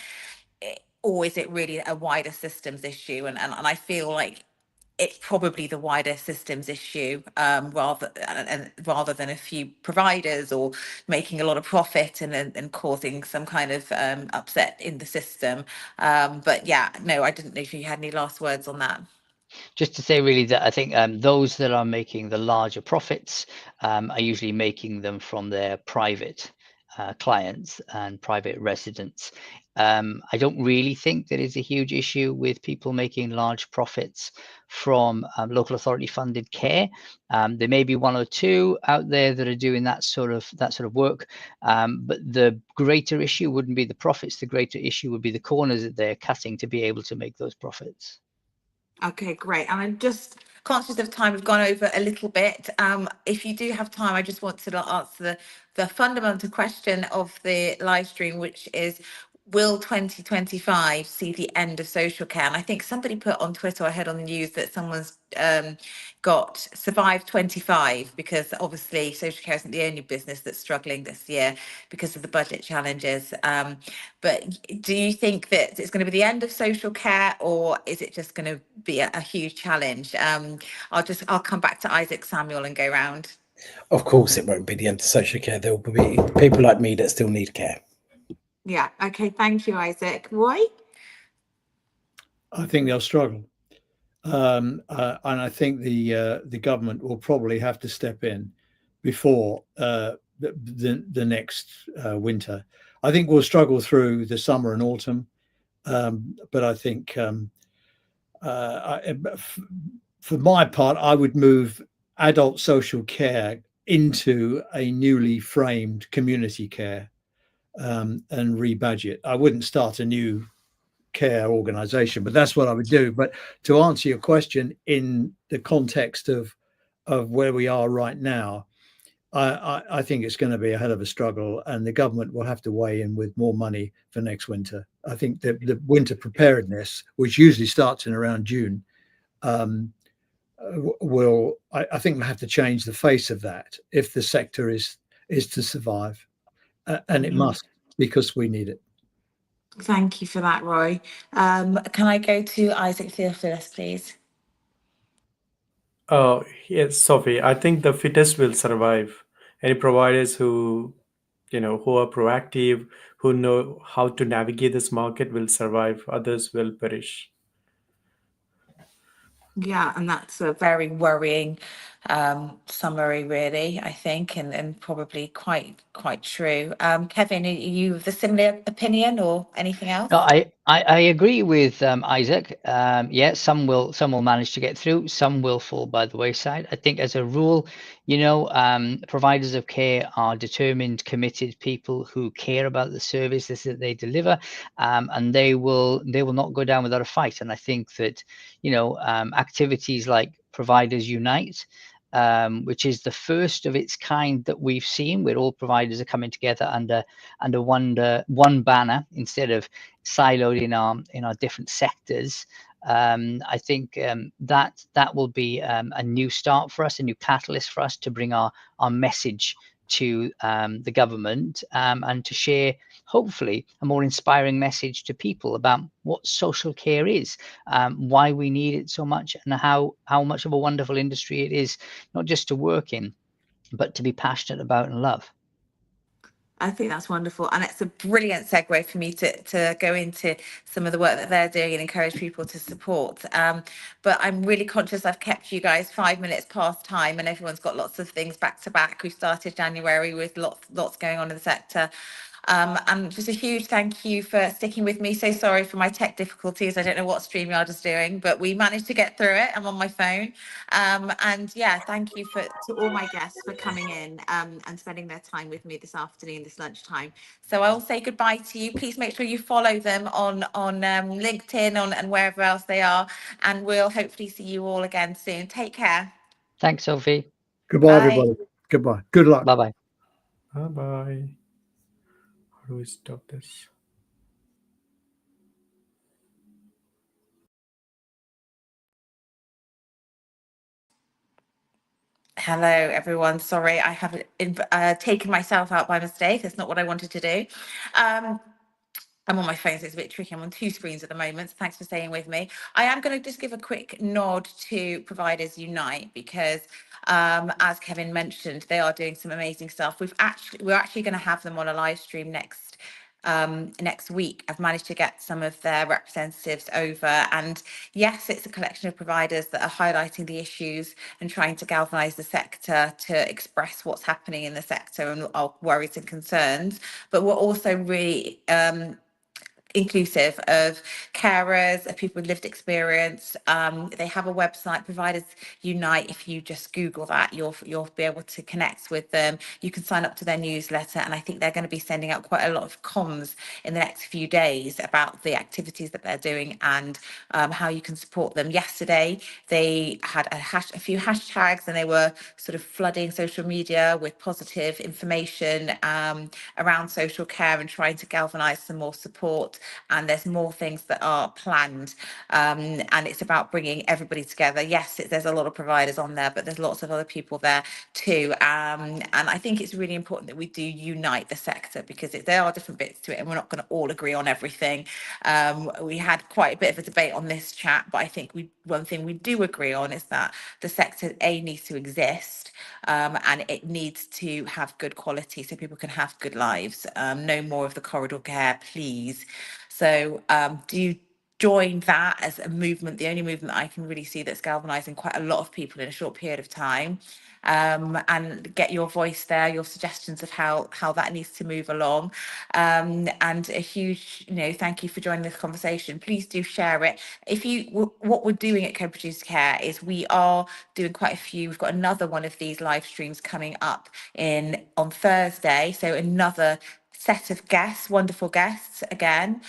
or is it really a wider systems issue? And I feel like it's probably the wider systems issue, rather than a few providers or making a lot of profit and causing some kind of upset in the system. But yeah, no, I didn't know if you had any last words on that. Just to say really that I think those that are making the larger profits are usually making them from their private clients and private residents. I don't really think there is a huge issue with people making large profits from local authority funded care. There may be one or two out there that are doing that sort of work, but the greater issue wouldn't be the profits. The greater issue would be the corners that they're cutting to be able to make those profits. Okay, great. And I'm just conscious of time. We've gone over a little bit. If you do have time, I just want to answer the fundamental question of the live stream, which is, will 2025 see the end of social care? And I think somebody put on Twitter, I heard on the news that someone's got survive 25, because obviously social care isn't the only business that's struggling this year because of the budget challenges. But do you think that it's going to be the end of social care, or is it just going to be a huge challenge? I'll come back to Isaac Samuel and go round. Of course, it won't be the end of social care. There will be people like me that still need care. Yeah. Okay. Thank you, Isaac. Roy? I think they'll struggle. And I think the government will probably have to step in before the next winter. I think we'll struggle through the summer and autumn, but I think for my part, I would move adult social care into a newly framed community care and rebudget. I wouldn't start a new care organization, but that's what I would do. But to answer your question in the context of where we are right now, I think it's going to be a hell of a struggle, and the government will have to weigh in with more money for next winter. I think the winter preparedness, which usually starts in around June, I think we'll have to change the face of that if the sector is to survive, and it must, because we need it. Thank you for that, Roy. Can I go to Isaac Theophilus, please? Yes, Sophie, I think the fittest will survive. Any providers who are proactive, who know how to navigate this market will survive. Others will perish. Yeah, and that's a very worrying summary, really, I think, and probably quite true. Kevin, are you of the similar opinion or anything else? No, I agree with Isaac. Yeah, some will manage to get through. Some will fall by the wayside. I think as a rule, providers of care are determined, committed people who care about the services that they deliver, and they will not go down without a fight. And I think that activities like Providers Unite, which is the first of its kind that we've seen, where all providers are coming together under one banner instead of siloed in our different sectors. I think that will be a new start for us, a new catalyst for us to bring our message to the government and to share, hopefully, a more inspiring message to people about what social care is, why we need it so much, and how much of a wonderful industry it is, not just to work in, but to be passionate about and love. I think that's wonderful. And it's a brilliant segue for me to go into some of the work that they're doing and encourage people to support. But I'm really conscious I've kept you guys 5 minutes past time and everyone's got lots of things back to back. We started January with lots going on in the sector. And just a huge thank you for sticking with me. So sorry for my tech difficulties. I don't know what StreamYard is doing, but we managed to get through it. I'm on my phone. And yeah, thank you to all my guests for coming in and spending their time with me this afternoon, this lunchtime. So I'll say goodbye to you. Please make sure you follow them on LinkedIn and wherever else they are. And we'll hopefully see you all again soon. Take care. Thanks, Sophie. Goodbye, Bye. everybody. Goodbye. Good luck. Bye-bye. Bye. How do we stop this? Hello, everyone. Sorry, I have taken myself out by mistake. That's not what I wanted to do. I'm on my phone, so it's a bit tricky. I'm on two screens at the moment, so thanks for staying with me. I am going to just give a quick nod to Providers Unite because, as Kevin mentioned, they are doing some amazing stuff. We're actually going to have them on a live stream next week. I've managed to get some of their representatives over, and yes, it's a collection of providers that are highlighting the issues and trying to galvanise the sector to express what's happening in the sector and our worries and concerns. But we're also really inclusive of carers, of people with lived experience. They have a website, Providers Unite. If you just Google that, you'll be able to connect with them. You can sign up to their newsletter, and I think they're going to be sending out quite a lot of comms in the next few days about the activities that they're doing and how you can support them. Yesterday, they had a few hashtags, and they were sort of flooding social media with positive information around social care and trying to galvanise some more support. And there's more things that are planned, and it's about bringing everybody together. Yes, there's a lot of providers on there, but there's lots of other people there too, and I think it's really important that we do unite the sector because there are different bits to it and we're not going to all agree on everything. We had quite a bit of a debate on this chat, but I think one thing we do agree on is that the sector needs to exist, and it needs to have good quality so people can have good lives. No more of the corridor care, please. So do join that as a movement, the only movement that I can really see that's galvanizing quite a lot of people in a short period of time, and get your voice there, your suggestions of how that needs to move along. And a huge, thank you for joining this conversation. Please do share it. What we're doing at Co-Produced Care is we are doing quite a few. We've got another one of these live streams coming up on Thursday. So another set of guests, wonderful guests again.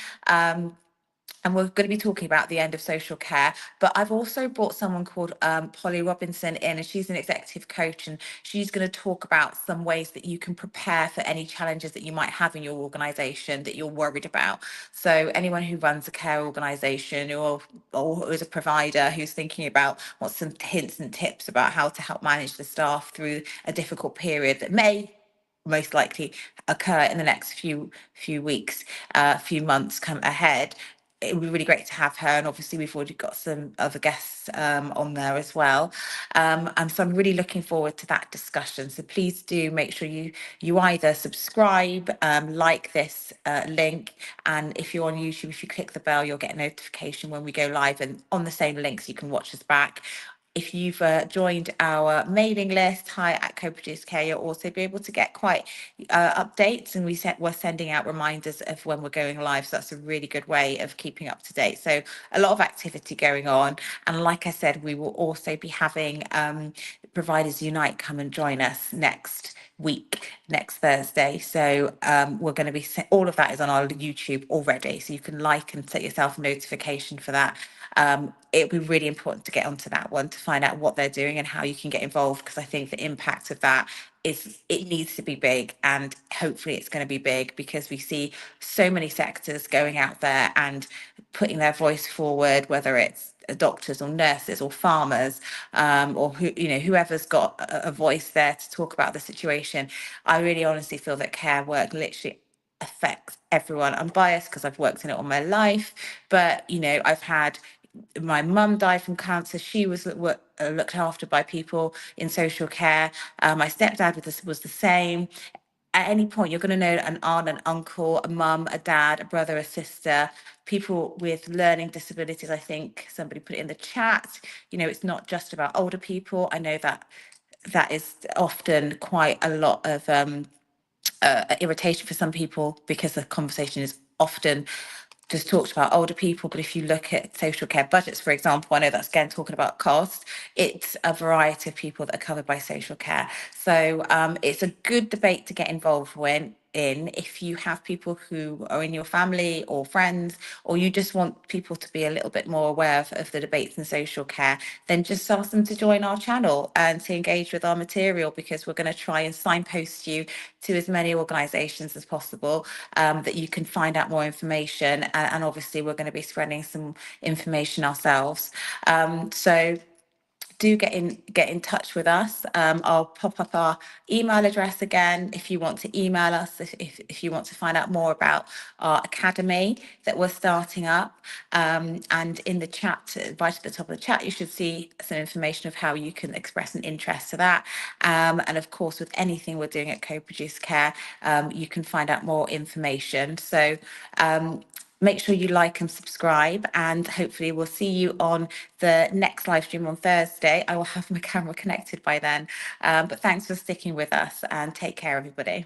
And we're going to be talking about the end of social care. But I've also brought someone called Polly Robinson in, and she's an executive coach, and she's going to talk about some ways that you can prepare for any challenges that you might have in your organisation that you're worried about. So anyone who runs a care organisation or is a provider who's thinking about what's some hints and tips about how to help manage the staff through a difficult period that may most likely occur in the next few weeks, few months come ahead. It would be really great to have her, and obviously we've already got some other guests on there as well, and so I'm really looking forward to that discussion. So please do make sure you either subscribe, like this link, and if you're on YouTube, if you click the bell, you'll get a notification when we go live, and on the same links you can watch us back. If you've joined our mailing list, hi at Co-Produced Care, you'll also be able to get quite updates, and we're sending out reminders of when we're going live. So that's a really good way of keeping up to date. So a lot of activity going on. And like I said, we will also be having Providers Unite come and join us next week, next Thursday. So we're going to be, all of that is on our YouTube already. So you can like and set yourself a notification for that. It'll be really important to get onto that one to find out what they're doing and how you can get involved, because I think the impact of that it needs to be big, and hopefully it's going to be big because we see so many sectors going out there and putting their voice forward, whether it's doctors or nurses or farmers, or whoever's got a voice there to talk about the situation. I really honestly feel that care work literally affects everyone. I'm biased because I've worked in it all my life, but I've had my mum died from cancer. She was looked after by people in social care. My stepdad was the same. at any point, you're going to know an aunt, an uncle, a mum, a dad, a brother, a sister, people with learning disabilities. I think somebody put it in the chat. You know, it's not just about older people. I know that that is often quite a lot of irritation for some people, because the conversation is often just talked about older people. But if you look at social care budgets, for example, I know that's again talking about cost, it's a variety of people that are covered by social care. So it's a good debate to get involved in if you have people who are in your family or friends, or you just want people to be a little bit more aware of the debates in social care, then just ask them to join our channel and to engage with our material, because we're going to try and signpost you to as many organisations as possible, that you can find out more information, and obviously we're going to be spreading some information ourselves. So do get in touch with us. I'll pop up our email address again if you want to email us, if you want to find out more about our academy that we're starting up. And in the chat, right at the top of the chat, you should see some information of how you can express an interest to that. And of course, with anything we're doing at Co-Produce Care, you can find out more information. So make sure you like and subscribe, and hopefully we'll see you on the next live stream on Thursday. I will have my camera connected by then. But thanks for sticking with us, and take care, everybody.